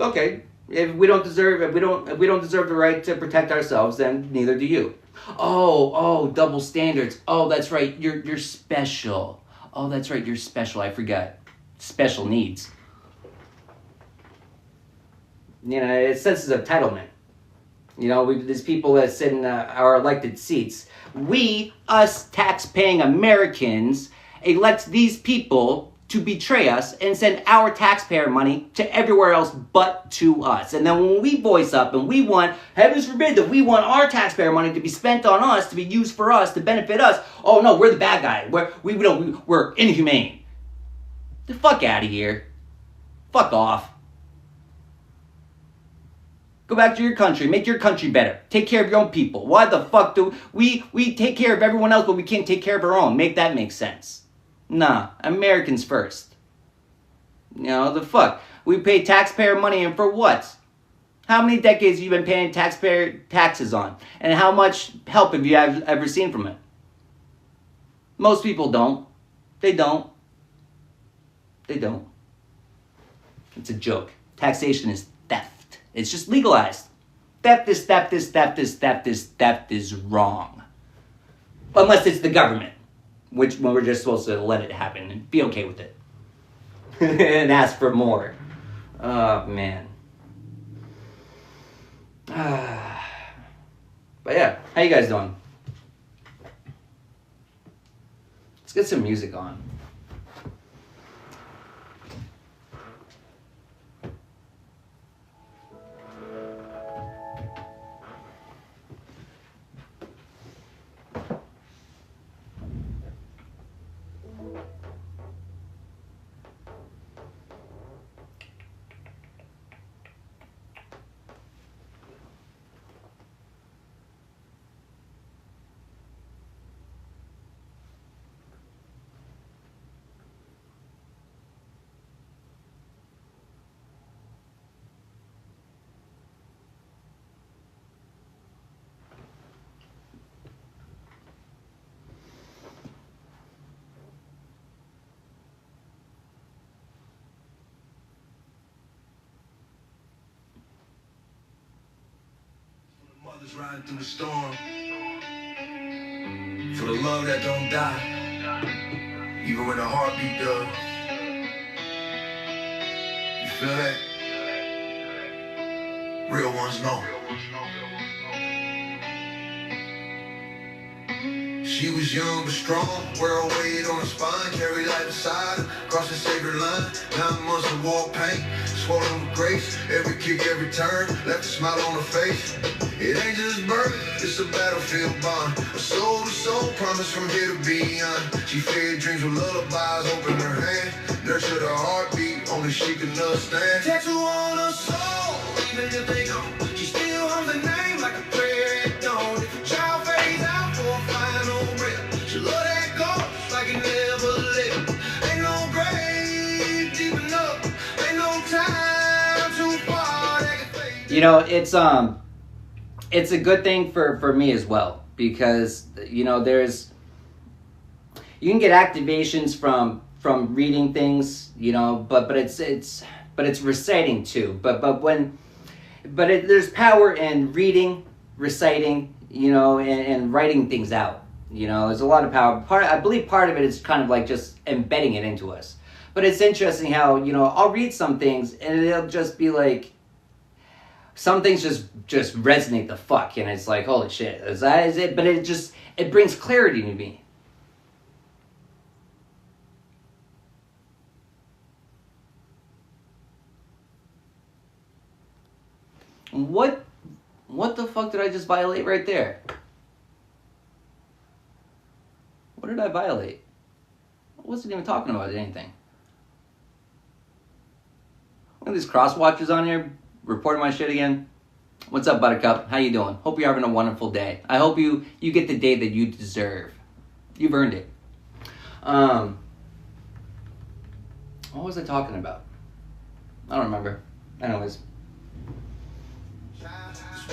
Okay, if we don't deserve the right to protect ourselves, then neither do you. Oh, double standards. Oh, that's right, you're special. Oh, that's right, you're special. I forgot. Special needs. You know, it's sense of entitlement. You know, there's people that sit in our elected seats. We, us tax-paying Americans, elect these people to betray us and send our taxpayer money to everywhere else but to us. And then when we voice up and we want, heavens forbid, that we want our taxpayer money to be spent on us, to be used for us, to benefit us, oh no, we're the bad guy. We're inhumane. The fuck out of here. Fuck off. Go back to your country. Make your country better. Take care of your own people. Why the fuck do we take care of everyone else but we can't take care of our own? Make that make sense. Nah, Americans first. You know, the fuck. We pay taxpayer money and for what? How many decades have you been paying taxpayer taxes on? And how much help have you ever seen from it? Most people don't. They don't. They don't. It's a joke. Taxation is theft. It's just legalized. Theft is wrong. Unless it's the government. When we're just supposed to let it happen and be okay with it. And ask for more. Oh, man. But yeah, how you guys doing? Let's get some music on. Mothers riding through the storm for the love that don't die, even when the heartbeat does. You feel that? Real ones know. She was young but strong, world weight on her spine, carry life beside her, cross the sacred line. 9 months of war pain, swollen with grace. Every kick, every turn, left a smile on her face. It ain't just birth, it's a battlefield bond. A soul to soul, promise from here to beyond. She fed dreams with lullabies, open her hand, nurtured her heartbeat, only she can understand. Tattoo on her soul, even if they gone, she still hums the name like a prayer at dawn. If a child fades out for a final breath, she love that ghost like it never left. Ain't no grave deep enough, ain't no time too far that can fade. You know, it's a good thing for me as well, because you know you can get activations from reading things, you know, but it's reciting too. There's power in reading, reciting, you know, and writing things out. You know, there's a lot of power. I believe part of it is kind of like just embedding it into us. But it's interesting how, you know, I'll read some things and it'll just be like, some things just resonate the fuck, and it's like, holy shit, is it? But it brings clarity to me. What the fuck did I just violate right there? What did I violate? I wasn't even talking about anything. Look at these cross watchers on here reporting my shit again. What's up, Buttercup? How you doing? Hope you're having a wonderful day. I hope you get the day that you deserve. You've earned it. What was I talking about? I don't remember. Anyways.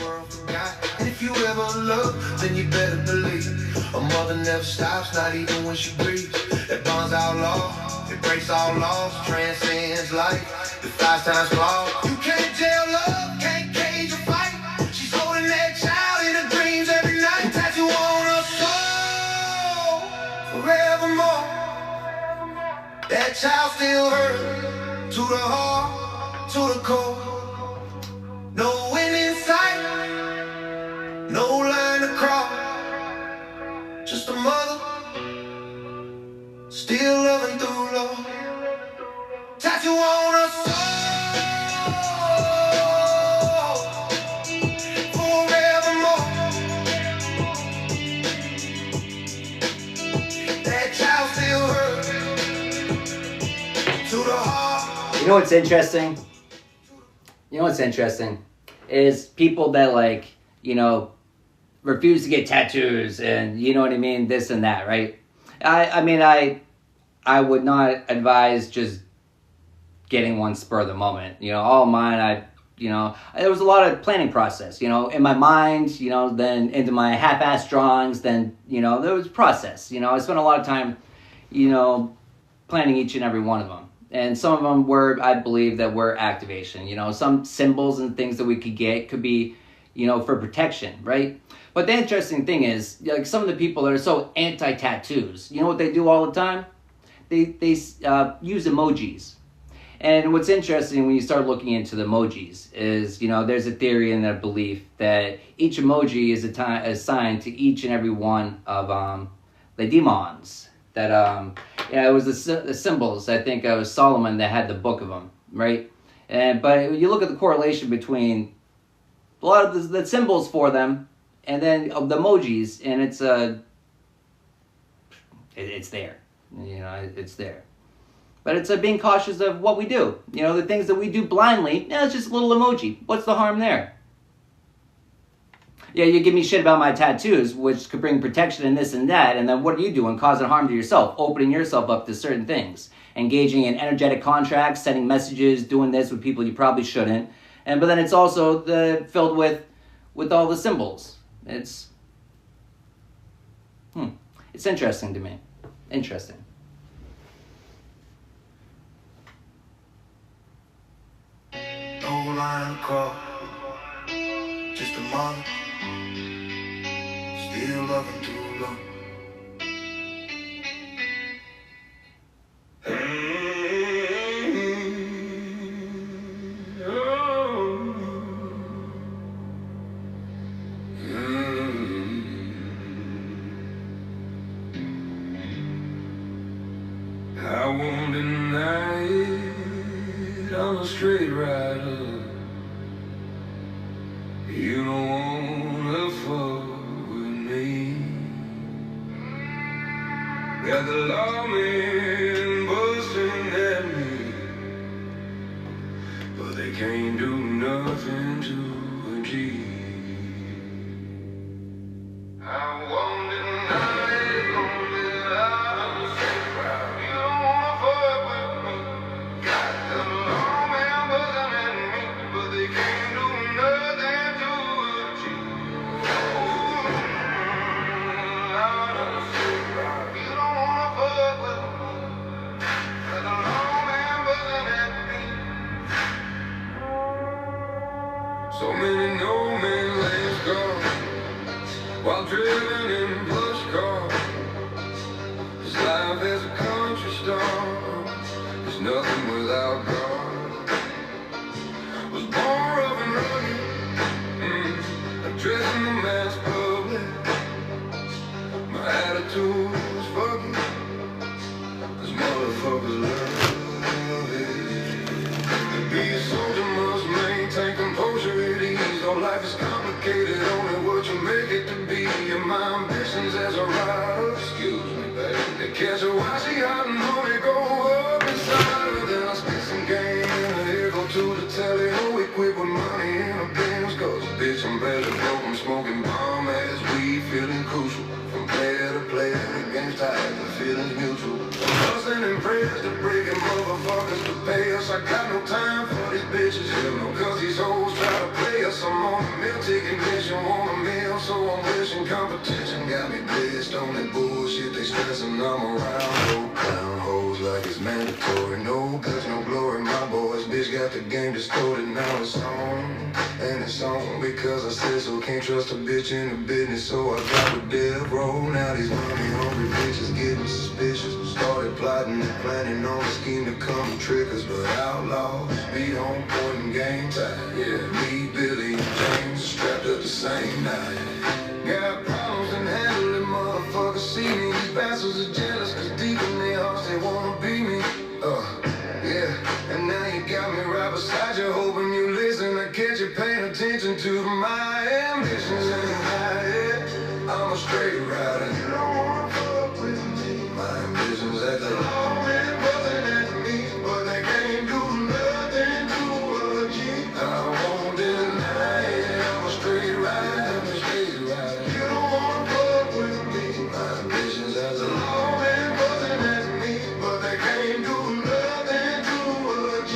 world forgot. And if you ever look, then you better believe a mother never stops, not even when she grieves. That bonds our law, it breaks all laws, transcends life, defies time's flaws. You can't jail love, can't cage a fight. She's holding that child in her dreams every night. Tattoo on her soul, forevermore. That child still hurt, to the heart, to the core. No end in sight, no line to cross. Just a mother, still loving through love. Tattoo on her soul, forevermore. That child still hurt, to the heart. You know what's interesting? Is people that, like, you know, refuse to get tattoos and, you know what I mean, this and that, right? I mean, I would not advise just getting one spur of the moment. You know, all mine, there was a lot of planning process, you know, in my mind, you know, then into my half-assed drawings, then, you know, there was process. You know, I spent a lot of time, you know, planning each and every one of them. And some of them were, I believe, that were activation. You know, some symbols and things that we could get could be, you know, for protection, right? But the interesting thing is, like, some of the people that are so anti-tattoos, you know what they do all the time? They use emojis. And what's interesting when you start looking into the emojis is, you know, there's a theory and a belief that each emoji is assigned to each and every one of the demons. That, it was the symbols. I think it was Solomon that had the book of them, right? But you look at the correlation between a lot of the symbols for them and then of the emojis, and it's there. You know, it's there. But it's being cautious of what we do. You know, the things that we do blindly, it's just a little emoji. What's the harm there? Yeah, you give me shit about my tattoos, which could bring protection and this and that, and then what are you doing? Causing harm to yourself, opening yourself up to certain things, engaging in energetic contracts, sending messages, doing this with people you probably shouldn't. But then it's also filled with all the symbols. It's interesting to me. Interesting. No line across, just a mother, still loving too long. I won't deny it, I'm a straight rider. You don't wanna fuck with me. Got the lawmen busting at me, but they can't do nothing to a G. I won't deny it, I'm a straight rider. You don't wanna fuck with me. Got the lawmen busting at me, but they can't do nothing to a G. I'm a straight rider. You don't wanna fuck with me. Got the lawmen busting at me. So many no man's lands gone, while driven in plush cars. This life as a country star is nothing without God. Was born rough and rugged, addressing the mass public. My attitude was fucking, cause motherfuckers love it. To be a soldier must maintain composure at ease. Though life is complicated, only what you make it to be. And my ambitions as a rider, excuse me, baby, to catch a washi hot and money go up inside her. Then I spit some game and here go to the telly. Oh, equipped with money and a Benz, cause bitch I'm better broke. I'm smoking bomb ass weed, feeling crucial. From player to player, the game's tied, the feeling's mutual. Hustling and prayers to breaking motherfuckers to pay us. I got no time for these bitches, you know, cause these hoes try to play us. I'm on a meal ticket on that bullshit, they stressing I'm around. No clown hoes like it's mandatory. No guts, no glory, my boys. Bitch got the game distorted, now it's on. And it's on because I said so. Can't trust a bitch in the business, so I got with Dev Roll. Now these money hungry bitches getting suspicious. Started plotting and planning on a scheme to come trick us, but outlaws be on point in game time. Yeah, me, Billy, and James strapped up the same night. Got problems and handle it, motherfuckers see me. These bastards are jealous, cause deep in their hearts they wanna be me. Yeah, and now you got me right beside you, hoping you listen. I catch you paying attention to my ambitions in my head. I'm a straight rider, you don't wanna fuck with me. My ambitions at the law and buzzing at me, but they can't do nothing to a G. I won't deny it, I'm a straight rider, I'm a straight rider. You don't wanna fuck with me. My ambitions at the law and buzzing at me, but they can't do nothing to a G.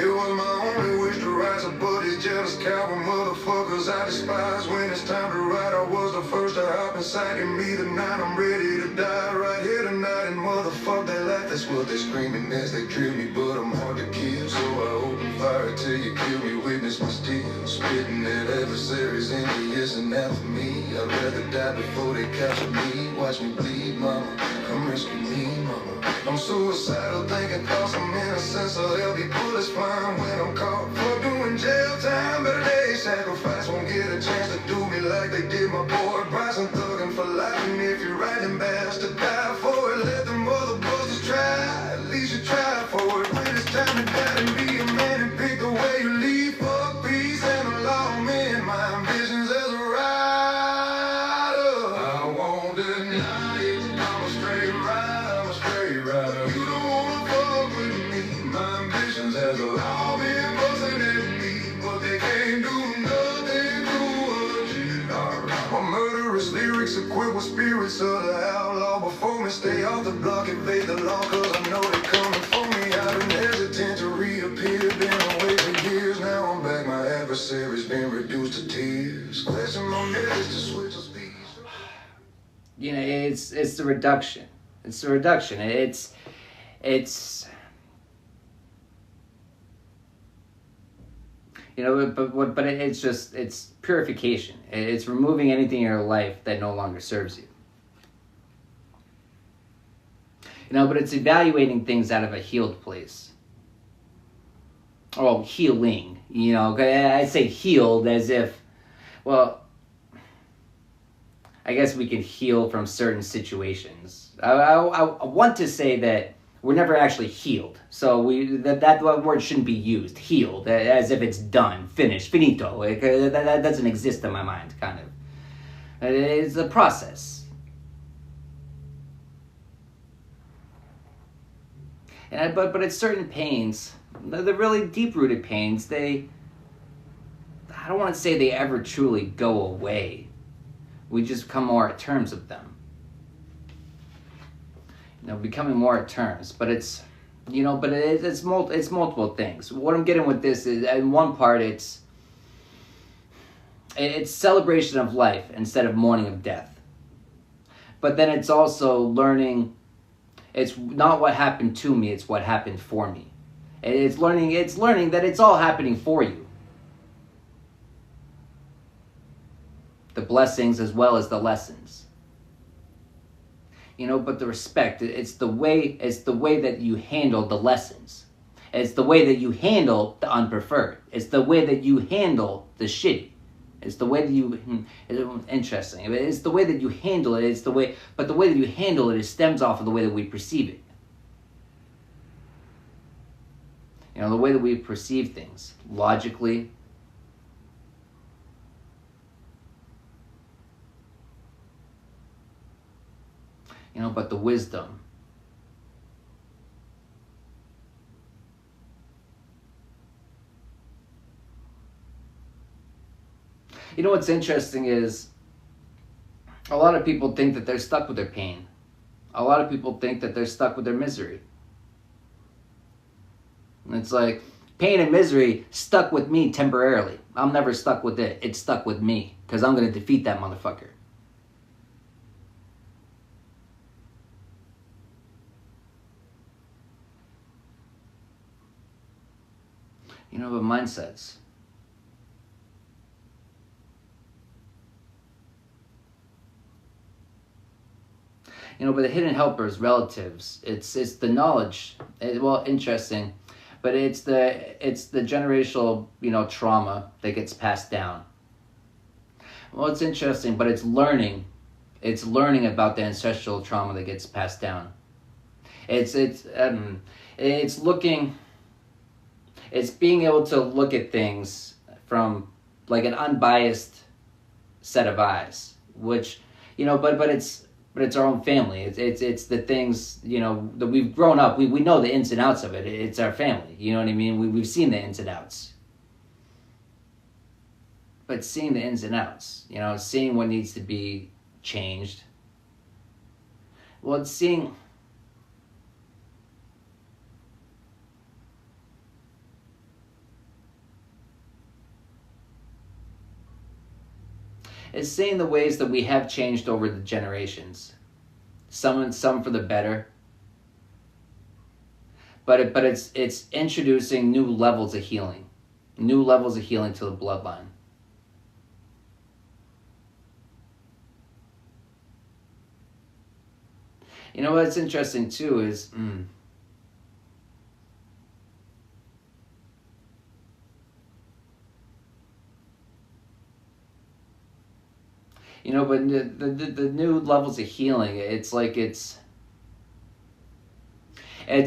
It was my only wish to rise above these jealous coward motherfuckers I despise. When it's time to ride, I was the first to hop inside. Give me the night, I'm ready to die right here tonight. And motherfuck they laugh, that's what they screaming as they drill me. But I'm hard to kill, so I open fire till you kill me. Witness my steel, spitting at adversaries envious and after me. I'd rather die before they capture me. Watch me bleed, mama, come rescue me, mama. I'm suicidal, thinking thoughts I'm innocent, so there'll be bullets flying when I'm caught for doing jail time. Better days sacrifice, won't get a chance to do me like they did my boy Bryson. Thugging for life, and if you're writing bands to die for it, let them other busters try. At least you try for it. When it's time to die and be a man and pick the way you leave. Fuck peace and the law, man. My ambitions as a rider. I won't deny it. I'm a straight rider, I'm a straight rider. You don't wanna fuck with me. My ambitions as a law, man, busting at me, but they can't do nothing to a G. My murderous lyrics equipped with spirits of the outlaw. Before me, stay off the block, evade the law, cause I know they coming for me. I've been hesitant to reappear, been away for years. Now I'm back, my adversary's been reduced to tears. Clashing my nerves to switch of speed. You know, it's the reduction. It's the reduction. It's you know, but it's just, it's purification. It's removing anything in your life that no longer serves you. You know, but it's evaluating things out of a healed place. Or healing, you know. I say healed as if, well, I guess we can heal from certain situations. I want to say that we're never actually healed. So that word shouldn't be used, healed, as if it's done, finished, finito. That doesn't exist in my mind, kind of. It's a process. But it's certain pains, the really deep-rooted pains, I don't want to say they ever truly go away. We just come more at terms with them. You know, becoming more at terms. But it's, you know, but it's multiple things. What I'm getting with this is, in one part, it's celebration of life instead of mourning of death. But then it's also learning, it's not what happened to me, it's what happened for me. It's learning that it's all happening for you. The blessings as well as the lessons. You know, but the respect, it's the way that you handle the lessons. It's the way that you handle the unpreferred. It's the way that you handle the shitty. It's the way that you, it's interesting. It's the way that you handle it. But the way that you handle it stems off of the way that we perceive it. You know, the way that we perceive things, logically. You know, but the wisdom. You know what's interesting is a lot of people think that they're stuck with their pain. A lot of people think that they're stuck with their misery. And it's like, pain and misery stuck with me temporarily. I'm never stuck with it. It's stuck with me because I'm going to defeat that motherfucker. But mindsets. But the hidden helpers, relatives, it's the knowledge. Interesting, but it's the generational, trauma that gets passed down. Well, it's interesting, but it's learning. It's learning about the ancestral trauma that gets passed down. It's looking. It's being able to look at things from like an unbiased set of eyes, which, but it's our own family. It's the things, that we've grown up. We know the ins and outs of it. It's our family. You know what I mean? We've seen the ins and outs. But seeing the ins and outs, seeing what needs to be changed. Well, it's seeing. It's seeing the ways that we have changed over the generations. Some for the better. But it's introducing new levels of healing. New levels of healing to the bloodline. What's interesting too is but the new levels of healing, it's like it's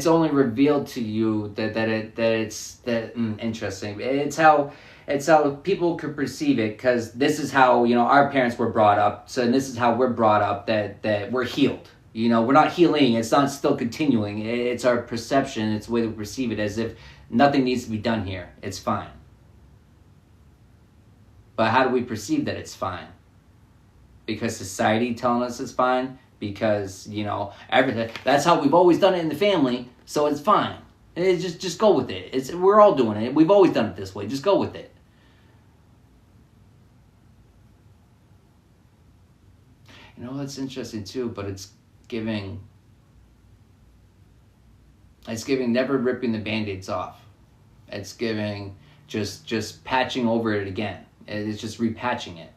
only revealed to you that it's interesting. It's how people could perceive it, because this is how our parents were brought up. So and this is how we're brought up, that we're healed. We're not healing. It's not still continuing. It's our perception. It's the way that we perceive it, as if nothing needs to be done here. It's fine. But how do we perceive that it's fine? Because society telling us it's fine? Because, everything. That's how we've always done it in the family, so it's fine. It's just go with it. We're all doing it. We've always done it this way. Just go with it. That's interesting too, but it's giving never ripping the Band-Aids off. It's giving just patching over it again. It's just repatching it.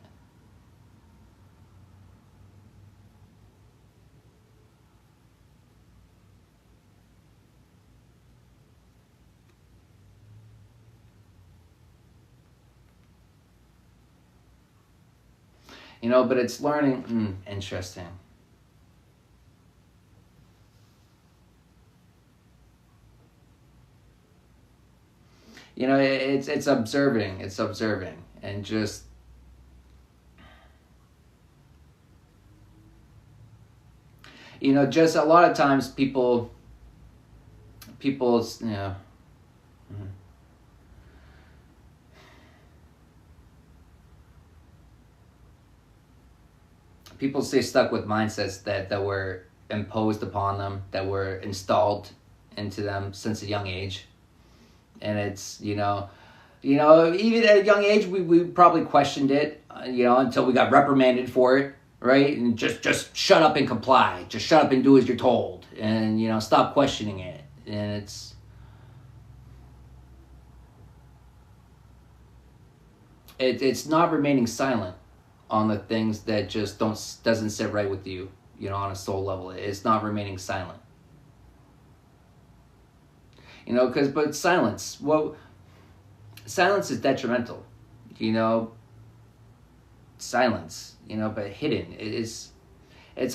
But it's learning. Interesting. It's observing. It's observing. And just just a lot of times people people stay stuck with mindsets that were imposed upon them, that were installed into them since a young age. And it's, even at a young age, we probably questioned it, until we got reprimanded for it, right? And just shut up and comply. Just shut up and do as you're told. And, stop questioning it. And it's not remaining silent on the things that just doesn't sit right with you, on a soul level. It's not remaining silent. But silence, silence is detrimental, silence, but hidden. It's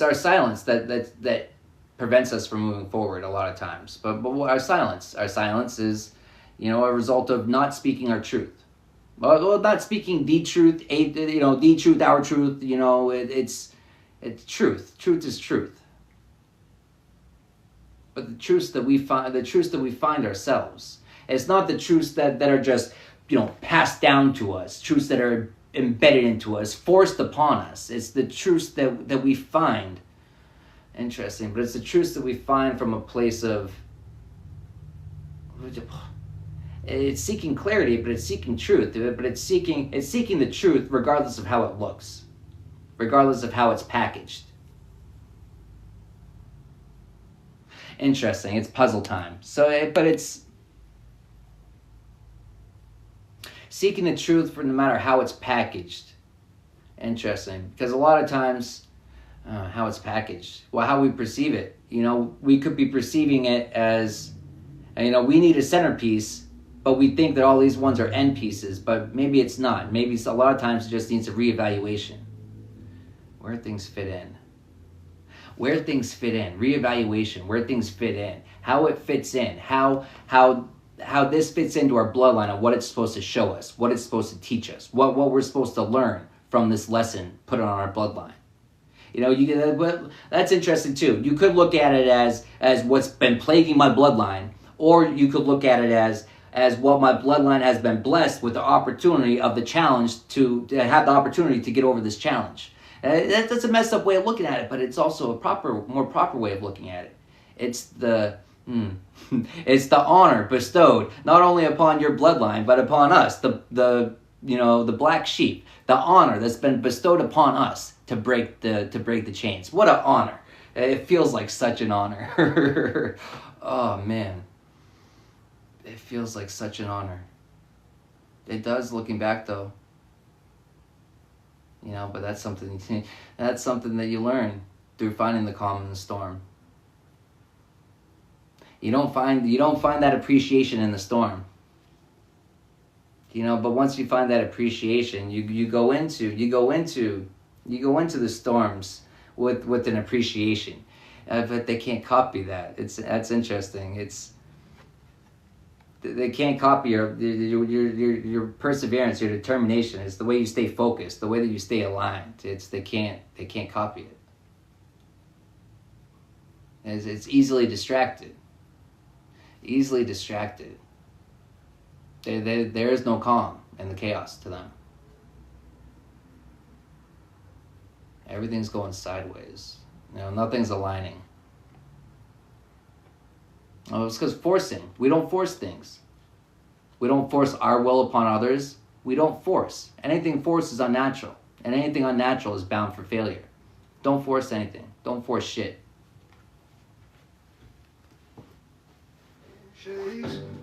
our silence that prevents us from moving forward a lot of times. But our silence is, a result of not speaking our truth. Well, not speaking the truth, the truth, our truth, it's truth. Truth is truth. But the truths that we find ourselves, it's not the truths that are just, passed down to us, truths that are embedded into us, forced upon us. It's the truths that we find. Interesting, but it's the truths that we find from a place of, it's seeking clarity, but it's seeking truth. But it's seeking the truth regardless of how it looks, regardless of how it's packaged. Interesting. It's puzzle time. So, but it's Seeking the truth for no matter how it's packaged. Interesting, because a lot of times, how it's packaged, well, how we perceive it. We could be perceiving it as, we need a centerpiece, but we think that all these ones are end pieces, but maybe it's not. Maybe a lot of times it just needs a reevaluation. Where things fit in. Reevaluation, where things fit in, how it fits in, how this fits into our bloodline and what it's supposed to show us, what it's supposed to teach us, what we're supposed to learn from this lesson put on our bloodline. That's interesting too. You could look at it as what's been plaguing my bloodline, or you could look at it as what my bloodline has been blessed with the opportunity of the challenge to have the opportunity to get over this challenge. That's a messed up way of looking at it, but it's also a more proper way of looking at it. It's the honor bestowed not only upon your bloodline but upon us, the black sheep. The honor that's been bestowed upon us to break the chains. What an honor! It feels like such an honor. Oh man, it feels like such an honor. It does, looking back though. But that's something that you learn through finding the calm in the storm. You don't find that appreciation in the storm. But once you find that appreciation, you go into the storms with an appreciation. But they can't copy that. That's interesting. They can't copy your perseverance, your determination. It's the way you stay focused, the way that you stay aligned. They can't copy it. It's easily distracted. Easily distracted. There is no calm in the chaos to them. Everything's going sideways. Nothing's aligning. Oh, it's because forcing. We don't force things. We don't force our will upon others. We don't force. Anything forced is unnatural. And anything unnatural is bound for failure. Don't force anything. Don't force shit.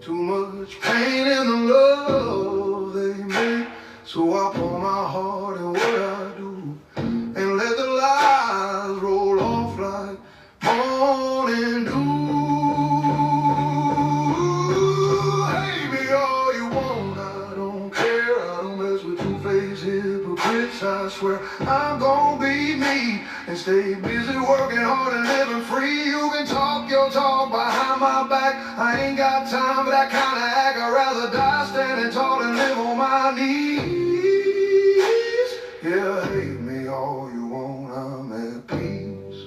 Too much pain in the love they make, so I pour my heart in what I do and let the lies roll off like morning dew. Hate me all you want, I don't care. I don't mess with two-faced hypocrites. I swear I'm gonna be me and stay busy working hard and living free. You can talk your talk behind my back. I ain't got time for that kind of act. I'd rather die standing tall and live on my knees. Yeah, hate me all you want, I'm at peace.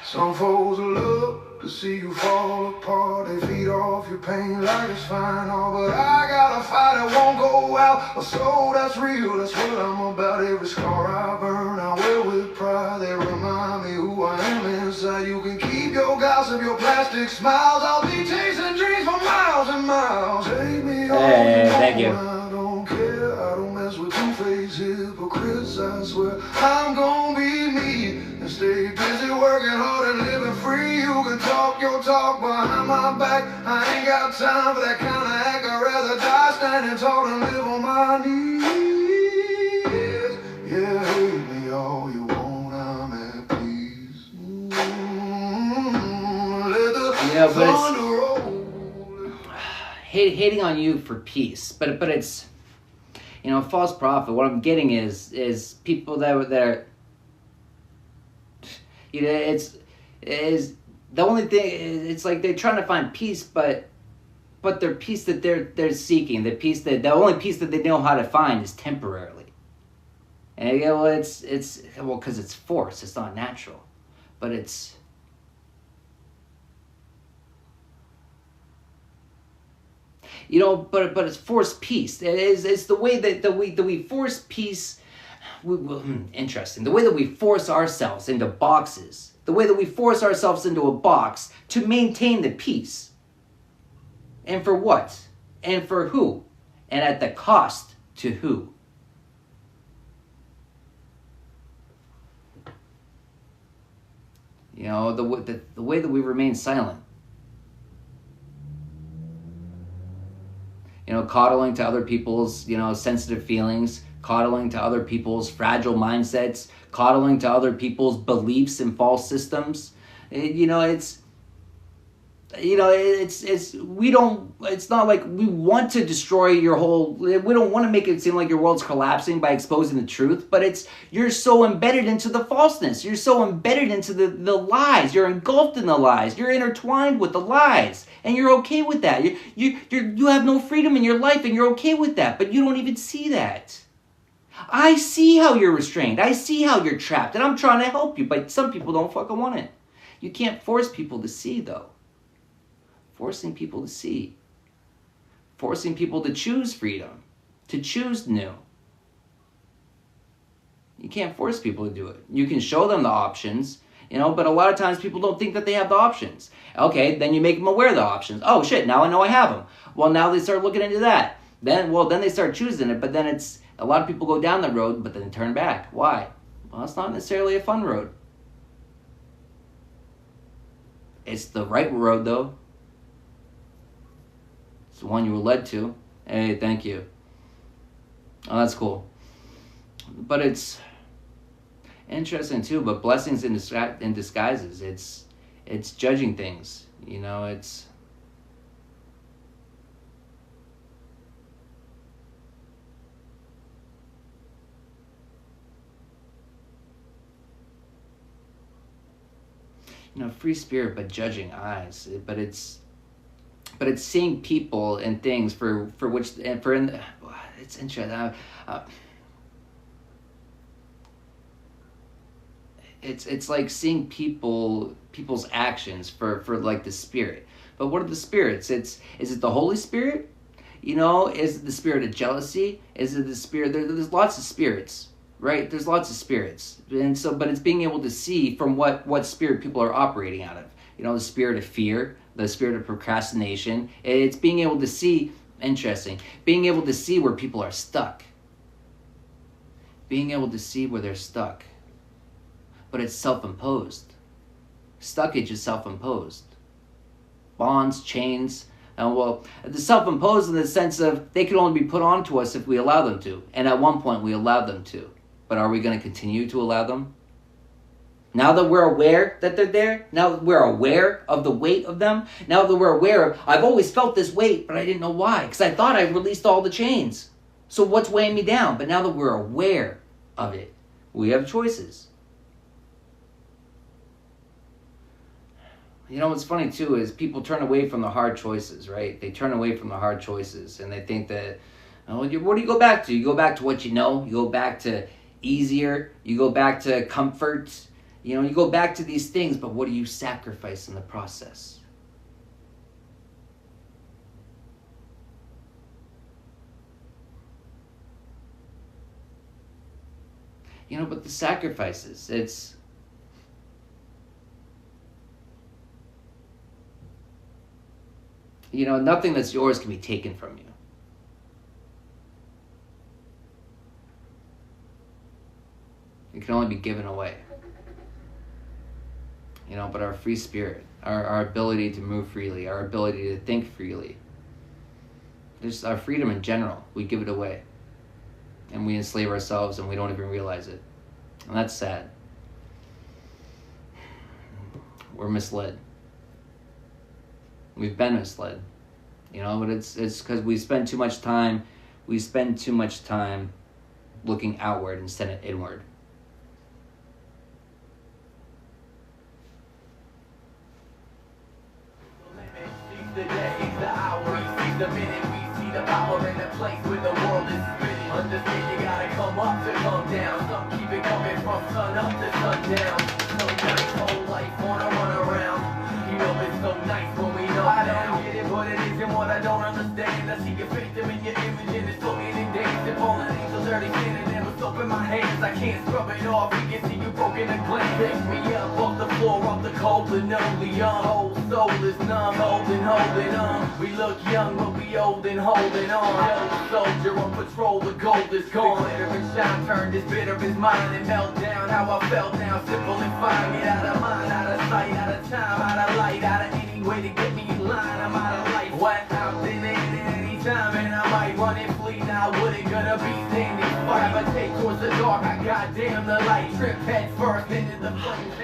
Some folks love to see you fall apart. They feed off your pain like it's fine, all but I got a fire that won't go out. A soul that's real, that's what I'm about. Every scar I burn, I wear with pride. They remind me who I am inside. You can keep your gossip, your plastic smiles. I'll be chasing dreams for miles and miles. Take me all thank you. I don't care, I don't mess with two-faced hypocrites. I swear I'm gonna be me and stay busy working hard and living free. You can talk your talk behind my back. I ain't got time for that kind of act. I'd rather die standing tall and live on my knees. Yeah, hate me all you want, I'm at peace. Let the thunder roll. Hating on you for peace, but it's false prophet. What I'm getting is people that are it's the only thing. It's like they're trying to find peace, but their peace that they're seeking, the only peace that they know how to find is temporarily. And it's because it's forced. It's not natural, but it's. But it's forced peace. It's the way that we force peace. Interesting. The way that we force ourselves into boxes. The way that we force ourselves into a box to maintain the peace. And for what? And for who? And at the cost to who? The way that we remain silent. You know, coddling to other people's, you know, sensitive feelings, coddling to other people's fragile mindsets, coddling to other people's beliefs and false systems. You know, it's not like we want to destroy your whole, we don't want to make it seem like your world's collapsing by exposing the truth, but it's, you're so embedded into the falseness, you're so embedded into the lies, you're engulfed in the lies, you're intertwined with the lies, and you're okay with that. You have no freedom in your life, and you're okay with that, but you don't even see that. I see how you're restrained, I see how you're trapped, and I'm trying to help you, but some people don't fucking want it. You can't force people to see, though. Forcing people to see. Forcing people to choose freedom. To choose new. You can't force people to do it. You can show them the options, you know, but a lot of times people don't think that they have the options. Okay, then you make them aware of the options. Oh shit, now I know I have them. Well, now they start looking into that. Then they start choosing it, but then it's, a lot of people go down the road, but then turn back. Why? Well, it's not necessarily a fun road. It's the right road, though. It's the one you were led to. Hey, thank you. Oh, that's cool. But it's interesting too. But blessings in disguises. It's judging things. You know, it's. You know, free spirit, but judging eyes. But it's seeing people and things for which, and for, it's interesting. It's like seeing people's actions for like the spirit. But what are the spirits? Is it the Holy Spirit? You know, is it the spirit of jealousy? Is it the spirit? There's lots of spirits, right? There's lots of spirits, and so, but it's being able to see from what spirit people are operating out of. You know, the spirit of fear, the spirit of procrastination. It's being able to see, interesting, being able to see where people are stuck. Being able to see where they're stuck. But it's self-imposed. Stuckage is self-imposed. Bonds, chains, and well, the self-imposed in the sense of they can only be put onto us if we allow them to. And at one point we allowed them to. But are we going to continue to allow them? Now that we're aware that they're there, now that we're aware of the weight of them, now that we're aware of, I've always felt this weight, but I didn't know why, because I thought I released all the chains. So what's weighing me down? But now that we're aware of it, we have choices. You know what's funny too is people turn away from the hard choices, right? They turn away from the hard choices, and they think that, oh, what do you go back to? You go back to what you know. You go back to easier. You go back to comfort. You know, you go back to these things, but what do you sacrifice in the process? You know, but the sacrifices, it's... You know, nothing that's yours can be taken from you. It can only be given away. You know, but our free spirit, our ability to move freely, our ability to think freely, just our freedom in general, we give it away. And we enslave ourselves and we don't even realize it. And that's sad. We're misled. We've been misled. You know, but it's because we spend too much time looking outward instead of inward. The day, the hour, we see the minute, we see the power in the place where the world is spinning. Understand you gotta come up to come down. Some keep it coming from sun up to sundown. No nice whole life wanna run around. You know it's so nice when we know I don't get it, but it isn't what I don't understand. I see your face in your image and it's floating and dancing. Fallen angels dirty standing there with soap in my hands. I can't scrub it off, we can see you broken a glance. Pick me up off the floor, off the cold linoleum. Whole soul is numb, holding on. We look young, but we old and holding on. Old soldier on patrol, the gold is gone. Glitter and shine, turned this bitter is mine and melt down. How I felt now, simple and fine. Get out of mind, out of sight, out of time, out of light, out of any way to get me in line. I'm out of life. What out in any time and I might run and flee. Now what it gonna be then? If I have a take towards the dark, I goddamn the light. Trip head first into the flames.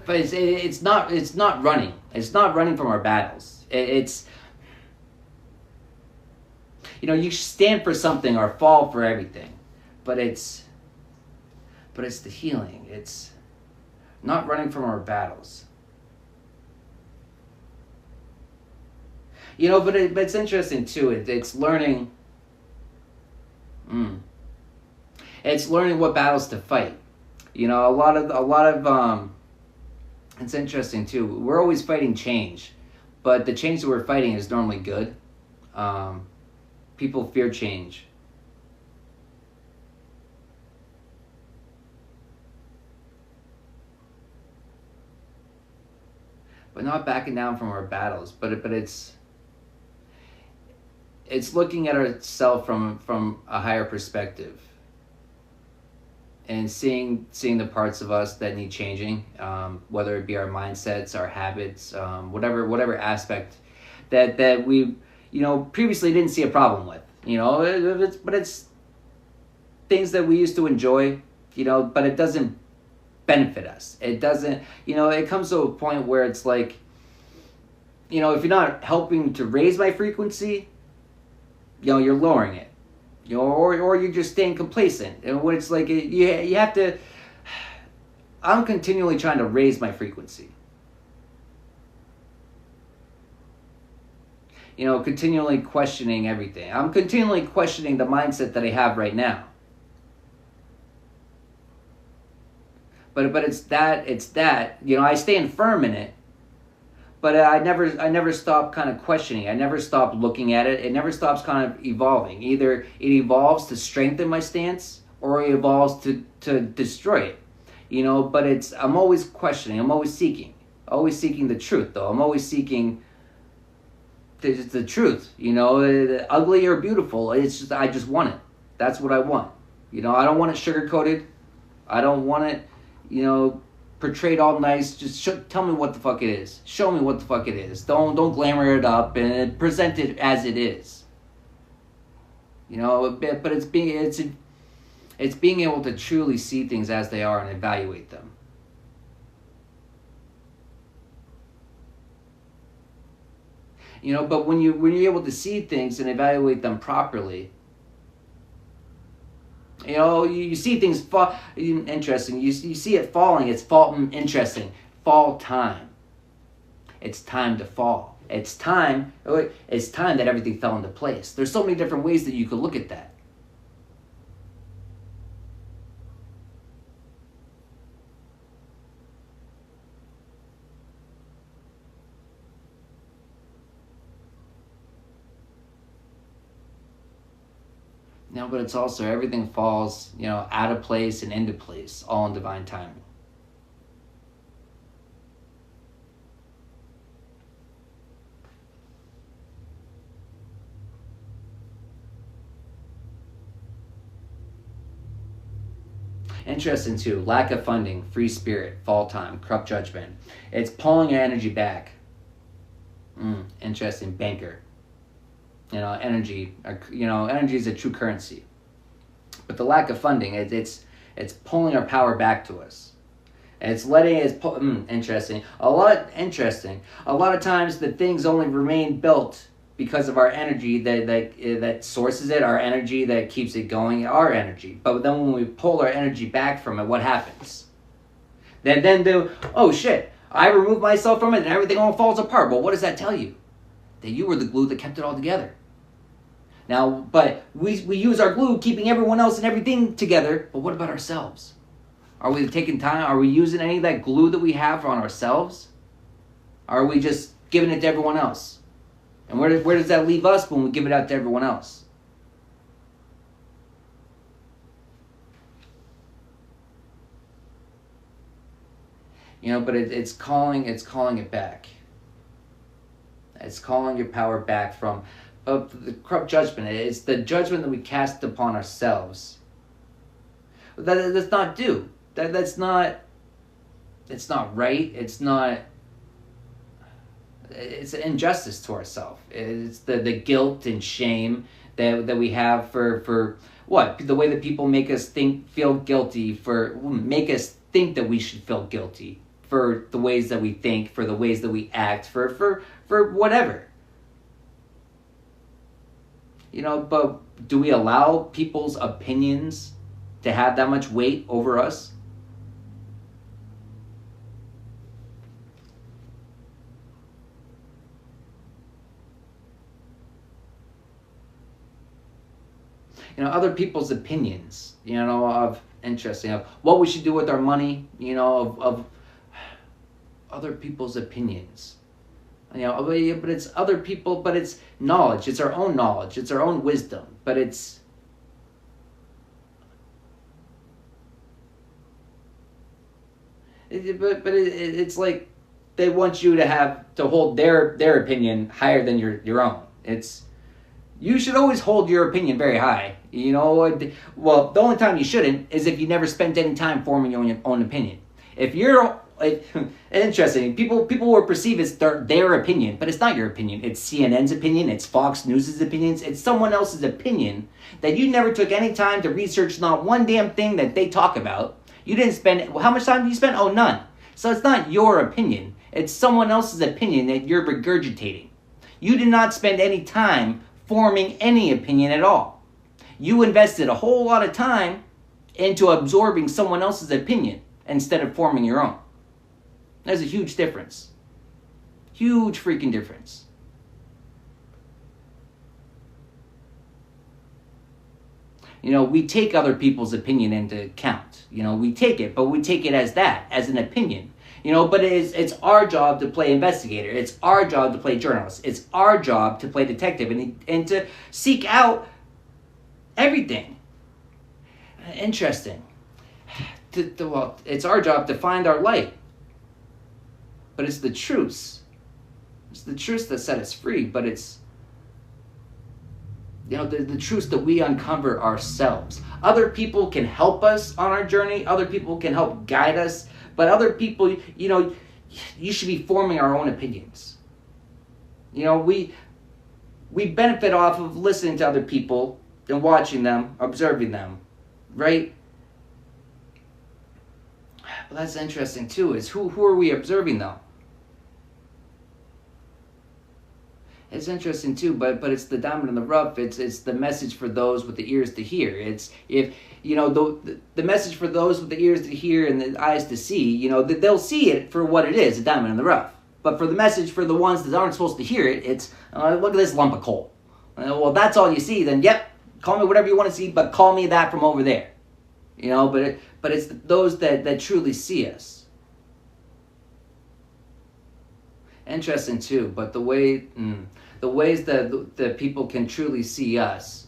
But it's not running. It's not running from our battles. It's, you know, you stand for something or fall for everything, but it's the healing. It's not running from our battles. You know, but it's interesting too. It's learning. It's learning what battles to fight. You know, a lot of it's interesting too. We're always fighting change, but the change that we're fighting is normally good. People fear change. But not backing down from our battles. But it's looking at ourselves from a higher perspective, and seeing the parts of us that need changing, whether it be our mindsets, our habits, whatever aspect that we, you know, previously didn't see a problem with. You know, it's things that we used to enjoy, you know, but it doesn't benefit us. It doesn't, you know, it comes to a point where it's like, you know, if you're not helping to raise my frequency, you know, you're lowering it. You know, or you're just staying complacent. And when it's like, you have to, I'm continually trying to raise my frequency. You know, continually questioning everything. I'm continually questioning the mindset that I have right now. But it's that, you know, I stand firm in it, but I never stop kind of questioning. I never stop looking at it. It never stops kind of evolving. Either it evolves to strengthen my stance, or it evolves to destroy it. You know, but I'm always questioning. I'm always seeking the truth, though. I'm always seeking the truth. You know, ugly or beautiful. It's just, I just want it. That's what I want. You know, I don't want it sugar coated. I don't want it, you know, portrayed all nice. Just tell me what the fuck it is. Show me what the fuck it is. Don't glamour it up and present it as it is. You know, but it's being able to truly see things as they are and evaluate them. You know, but when you're able to see things and evaluate them properly, you know, you see things fall. Interesting. You see it falling. It's interesting. Fall time. It's time to fall. It's time that everything fell into place. There's so many different ways that you could look at that. No, but it's also everything falls, you know, out of place and into place, all in divine timing. Interesting too. Lack of funding, free spirit, fall time, corrupt judgment. It's pulling your energy back. Interesting. Banker. You know, energy. You know, energy is a true currency. But the lack of funding, it's pulling our power back to us. And it's letting it. Interesting. A lot of times the things only remain built because of our energy that sources it, our energy that keeps it going, our energy. But then when we pull our energy back from it, what happens? Then oh shit, I remove myself from it and everything all falls apart. Well, what does that tell you? That you were the glue that kept it all together. Now, but we use our glue keeping everyone else and everything together, but what about ourselves? Are we taking time? Are we using any of that glue that we have on ourselves? Are we just giving it to everyone else? And where does that leave us when we give it out to everyone else? You know, but it's calling it back. It's calling your power back from the corrupt judgment. It's the judgment that we cast upon ourselves. That's not due. That's not right. It's not It's an injustice to ourselves. It's the guilt and shame that we have for what? The way that people make us feel guilty, make us think that we should feel guilty for the ways that we think, for the ways that we act, for whatever. But do we allow people's opinions to have that much weight over us? Other people's opinions, of interesting, of what we should do with our money, of other people's opinions. But it's other people, but it's knowledge. It's our own knowledge. It's our own wisdom. But it's it's like they want you to hold their opinion higher than your own. You should always hold your opinion very high. Well, the only time you shouldn't is if you never spent any time forming your own opinion. If you're interesting, people will perceive it's their opinion, but it's not your opinion. It's CNN's opinion. It's Fox News's opinions. It's someone else's opinion that you never took any time to research. Not one damn thing that they talk about. You didn't spend. How much time did you spend? Oh, none. So it's not your opinion. It's someone else's opinion that you're regurgitating. You did not spend any time forming any opinion at all. You invested a whole lot of time into absorbing someone else's opinion instead of forming your own. There's a huge difference. Huge freaking difference. We take other people's opinion into account. We take it, but we take it as an opinion. But it's our job to play investigator. It's our job to play journalist. It's our job to play detective and to seek out everything. Interesting. Well, it's our job to find our light. But it's the truths. It's the truths that set us free, but it's the truths that we uncover ourselves. Other people can help us on our journey. Other people can help guide us. But other people, you should be forming our own opinions. We benefit off of listening to other people and watching them, observing them, right? But that's interesting too, is who are we observing though? It's interesting too, but it's the diamond in the rough. It's the message for those with the ears to hear. It's if the message for those with the ears to hear and the eyes to see. They'll see it for what it is, a diamond in the rough. But for the message for the ones that aren't supposed to hear it, it's look at this lump of coal. Well, that's all you see. Then yep, call me whatever you want to see, but call me that from over there. But it's those that truly see us. Interesting too, but the ways that the people can truly see us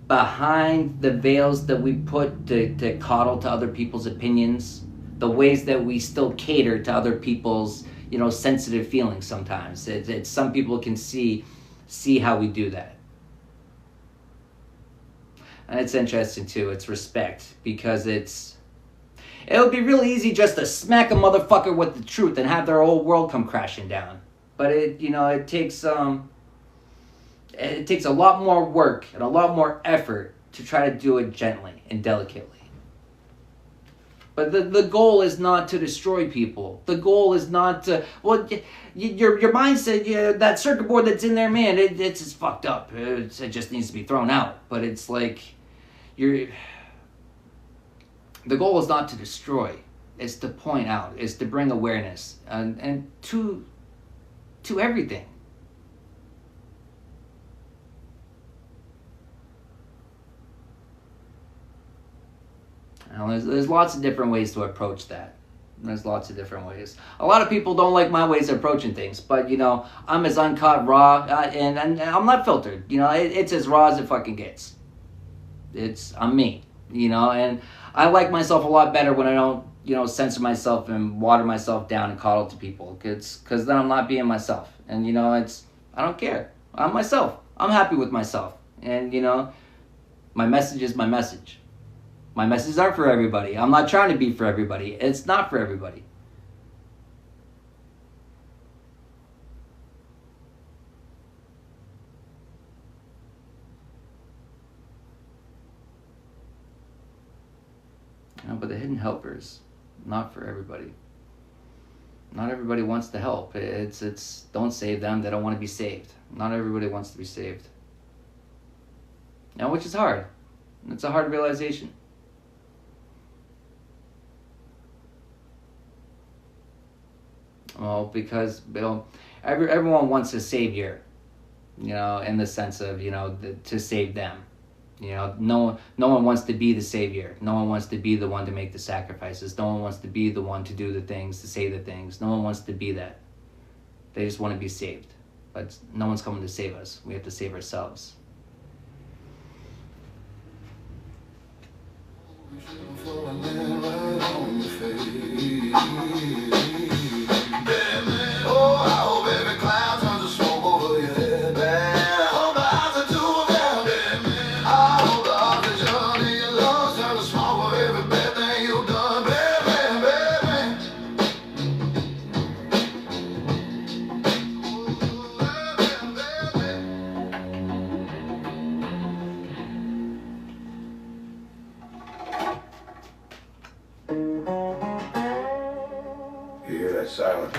behind the veils that we put to coddle to other people's opinions, the ways that we still cater to other people's sensitive feelings. Sometimes it's some people can see how we do that, and it's interesting too. It's respect, because it would be really easy just to smack a motherfucker with the truth and have their whole world come crashing down. But it takes a lot more work and a lot more effort to try to do it gently and delicately. But the goal is not to destroy people. The goal is not to, your mindset, that circuit board that's in there, man, it's just fucked up. It just needs to be thrown out. But it's like the goal is not to destroy. It's to point out. It's to bring awareness and to everything. Now, there's lots of different ways to approach that. There's lots of different ways. A lot of people don't like my ways of approaching things, but I'm as uncut, raw, and I'm not filtered. It's as raw as it fucking gets. I'm me. And I like myself a lot better when I don't, censor myself and water myself down and coddle to people. Because then I'm not being myself. And, I don't care. I'm myself. I'm happy with myself. And, my message is my message. My messages aren't for everybody. I'm not trying to be for everybody. It's not for everybody. hidden helpers, not for everybody. Not everybody wants to help. It's don't save them. They don't want to be saved. Not everybody wants to be saved. Which is hard. It's a hard realization. Well, because everyone wants a savior, in the sense of to save them. No one wants to be the savior. No one wants to be the one to make the sacrifices. No one wants to be the one to do the things, to say the things. No one wants to be that. They just want to be saved. But no one's coming to save us. We have to save ourselves. You hear that silence?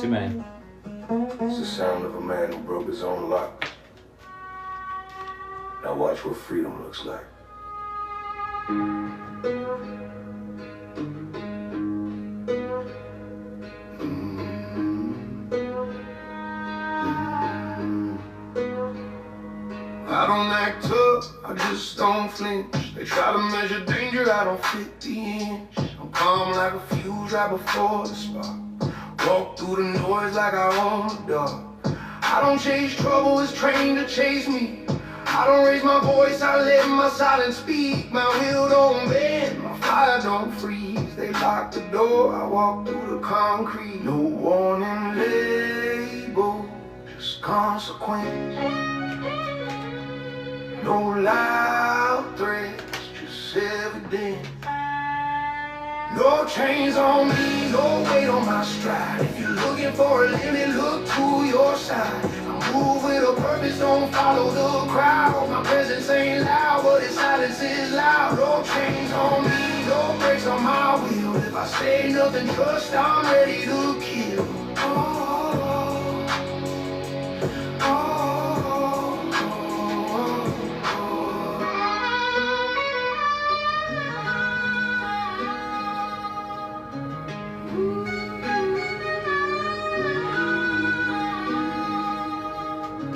Too many. It's the sound of a man who broke his own lock. Now watch what freedom looks like. I don't act tough, I just don't flinch. They try to measure danger, I don't fit the inch. I'm calm like a fuse right before the spark. Walk through the noise like I own the dark. I don't chase trouble, it's trained to chase me. I don't raise my voice, I let my silence speak. My will don't bend, my fire don't freeze. They lock the door, I walk through the concrete. No warning label, just consequence. No loud threats, just evidence. No chains on me, no weight on my stride. If you're looking for a limit, look to your side. I move with a purpose, don't follow the crowd. My presence ain't loud, but its silence is loud. No chains on me, no brakes on my wheel. If I say nothing first, I'm ready to kill.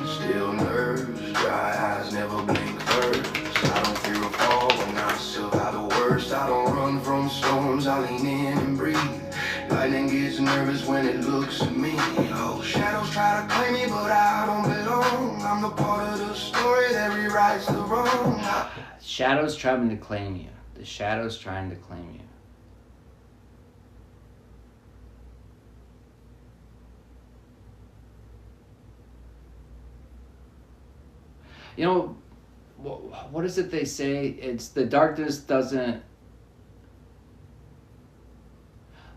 Still nerves, dry eyes, never blink first. I don't fear a fall when I survive the worst. I don't run from storms, I lean in and breathe. Lightning gets nervous when it looks at me. Oh, shadows try to claim me, but I don't belong. I'm the part of the story that rewrites the wrong. Shadows trying to claim you. The shadows trying to claim you. What is it they say? It's the darkness doesn't...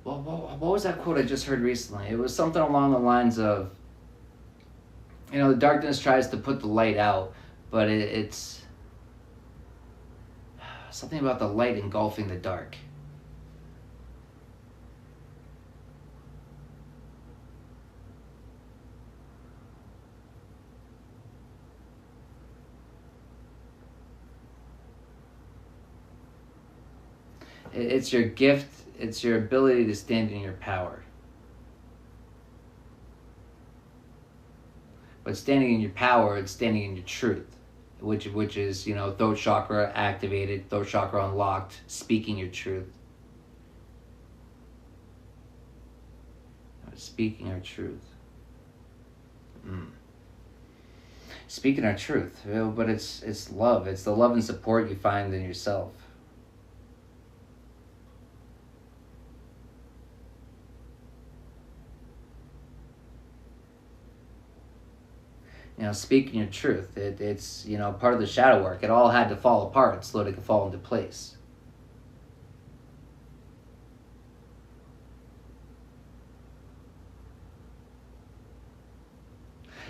Well, what was that quote I just heard recently? It was something along the lines of, the darkness tries to put the light out, but it's something about the light engulfing the dark. It's your gift, it's your ability to stand in your power. But standing in your power, it's standing in your truth, which is, throat chakra activated, throat chakra unlocked, speaking your truth. Speaking our truth. Speaking our truth, but it's love. It's the love and support you find in yourself. Speaking your truth. It's part of the shadow work. It all had to fall apart so that it could fall into place.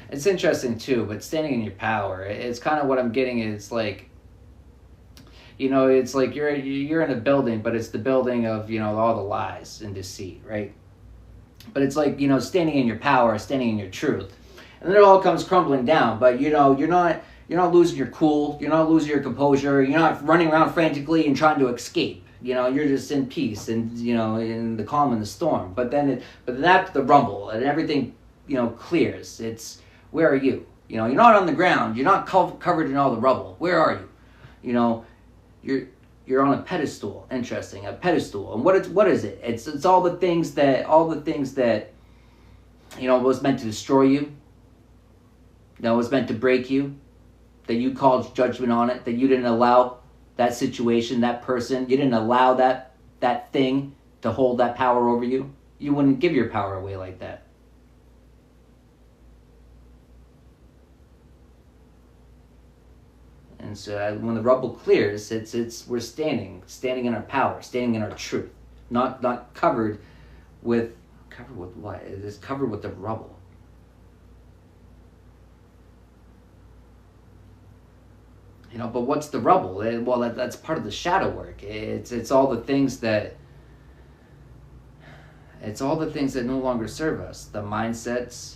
It's interesting too, but standing in your power, it's kind of what I'm getting. It's like, You know, it's like you're in a building, but it's the building of, you know, all the lies and deceit, right? But it's like, you know, standing in your power, standing in your truth. And then it all comes crumbling down. But, you know, you're not losing your cool. You're not losing your composure. You're not running around frantically and trying to escape. You know, you're just in peace and, you know, in the calm and the storm. But then after the rumble and everything, you know, clears. It's, where are you? You know, you're not on the ground. You're not covered in all the rubble. Where are you? You know, you're on a pedestal. Interesting, a pedestal. And what is it? It's all the things that you know was meant to destroy you. That was meant to break you. That you called judgment on it. That you didn't allow that situation, that person. You didn't allow that thing to hold that power over you. You wouldn't give your power away like that. And so when the rubble clears, we're standing in our power, standing in our truth, not covered with what? It is covered with the rubble. You know, but what's the rubble? Well, that's part of the shadow work. It's all the things that no longer serve us. The mindsets,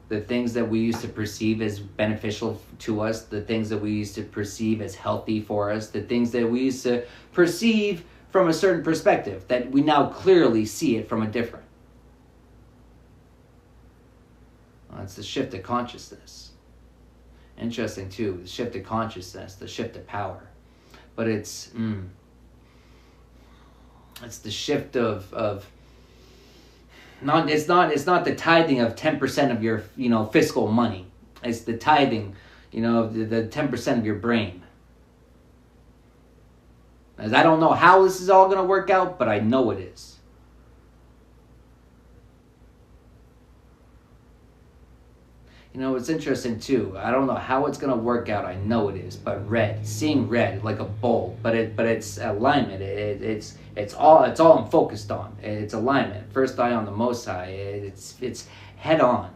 the things that we used to perceive as beneficial to us, the things that we used to perceive as healthy for us, the things that we used to perceive from a certain perspective, that we now clearly see it from a different. Well, it's the shift of consciousness. Interesting too, the shift of consciousness, the shift of power. But it's the shift of it's not the tithing of 10% of your, you know, fiscal money. It's the tithing, you know, the 10% of your brain. As I don't know how this is all going to work out, but I know it is. You know, it's interesting too. I don't know how it's going to work out. I know it is. But seeing red like a bowl, but it's alignment. It's all I'm focused on. It's alignment. First eye on the Most High. It's head on.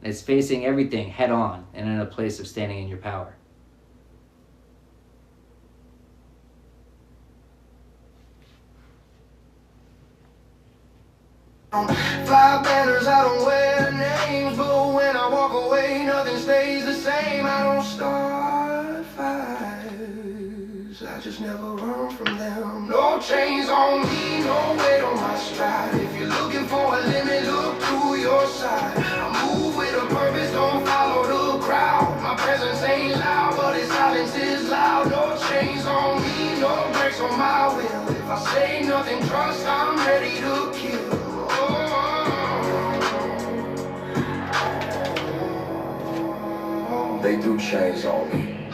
It's facing everything head on and in a place of standing in your power. Fly banners, I don't wear names, but when I walk away, nothing stays the same. I don't start fires, I just never run from them. No chains on me, no weight on my stride. If you're looking for a limit, look to your side. I move with a purpose, don't follow the crowd. My presence ain't loud, but its silence is loud. No chains on me, no brakes on my wheel. If I say nothing, trust I'm ready to kill. They threw chains on me.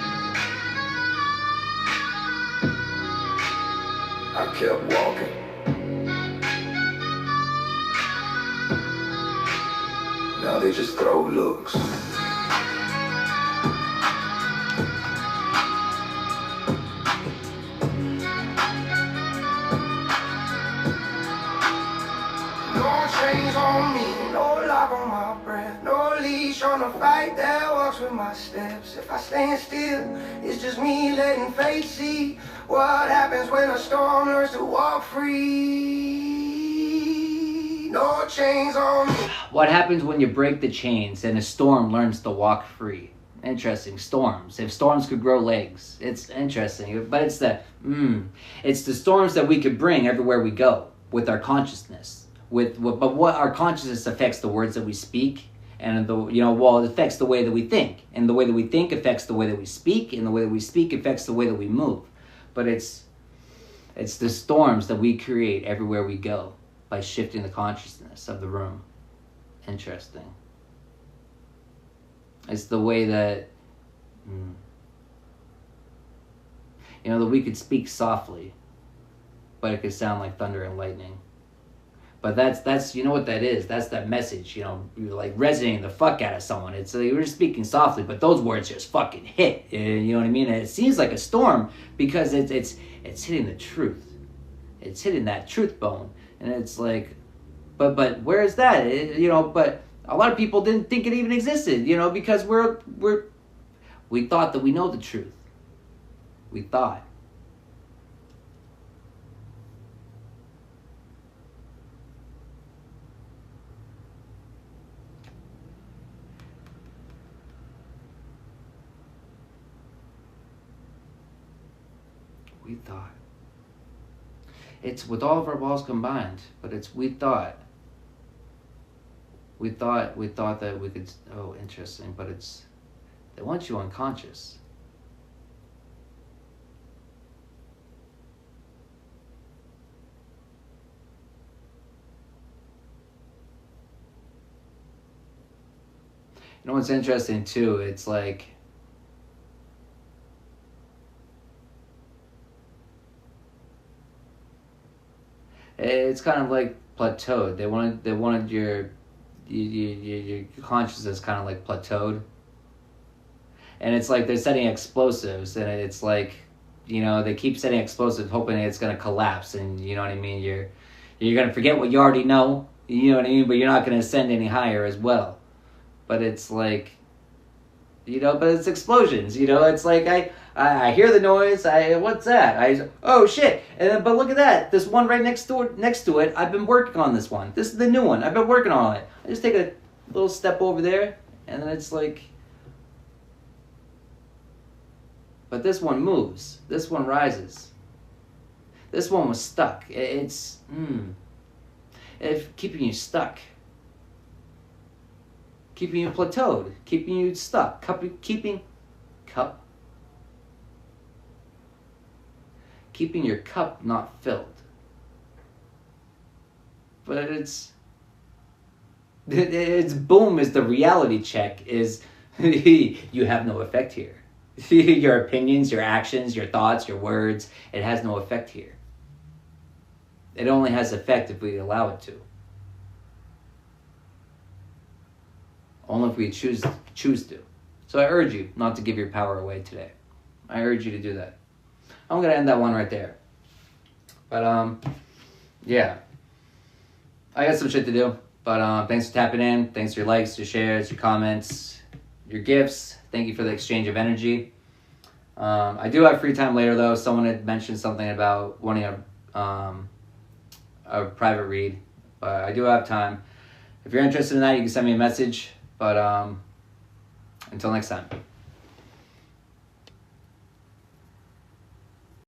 I kept walking. Now they just throw looks. No chains on me, no lock on my breath, no leash on the fight that walks with my steps. If I stand still, it's just me letting fate see what happens when a storm learns to walk free. No chains on me. What happens when you break the chains and a storm learns to walk free? Interesting. Storms. If storms could grow legs, it's interesting. But it's the storms that we could bring everywhere we go with our consciousness. But what our consciousness affects the words that we speak, and it affects the way that we think, and the way that we think affects the way that we speak, and the way that we speak affects the way that we move. But it's the storms that we create everywhere we go by shifting the consciousness of the room. Interesting. It's the way that that we could speak softly, but it could sound like thunder and lightning. But that's you know what that is. That's that message. You're like resonating the fuck out of someone. It's like we're speaking softly, but those words just fucking hit. You know what I mean? And it seems like a storm because it's hitting the truth. It's hitting that truth bone, and it's like, but where is that? But a lot of people didn't think it even existed. Because we thought that we know the truth. We thought. We thought. It's with all of our balls combined, but it's we thought. We thought that we could, oh, interesting, but it's, they want you unconscious. You know what's interesting too, it's like, it's kind of like plateaued. They wanted your consciousness kind of like plateaued, and it's like they're setting explosives, and it's like, you know, they keep setting explosives, hoping it's gonna collapse, and you know what I mean. You're gonna forget what you already know, you know what I mean, but you're not gonna ascend any higher as well. But it's like, you know, but it's explosions, you know. It's like I hear the noise. What's that? Oh shit! And then, but look at that. This one right next to it. I've been working on this one. This is the new one. I've been working on it. I just take a little step over there, and then it's like. But this one moves. This one rises. This one was stuck. It's keeping you stuck. Keeping you plateaued, keeping you stuck, keeping your cup not filled. But it's boom is the reality check is you have no effect here. Your opinions, your actions, your thoughts, your words, it has no effect here. It only has effect if we allow it to. Only if we choose to. So I urge you not to give your power away today. I urge you to do that. I'm going to end that one right there. But, yeah. I got some shit to do. But thanks for tapping in. Thanks for your likes, your shares, your comments, your gifts. Thank you for the exchange of energy. I do have free time later, though. Someone had mentioned something about wanting a private read. But I do have time. If you're interested in that, you can send me a message. But until next time.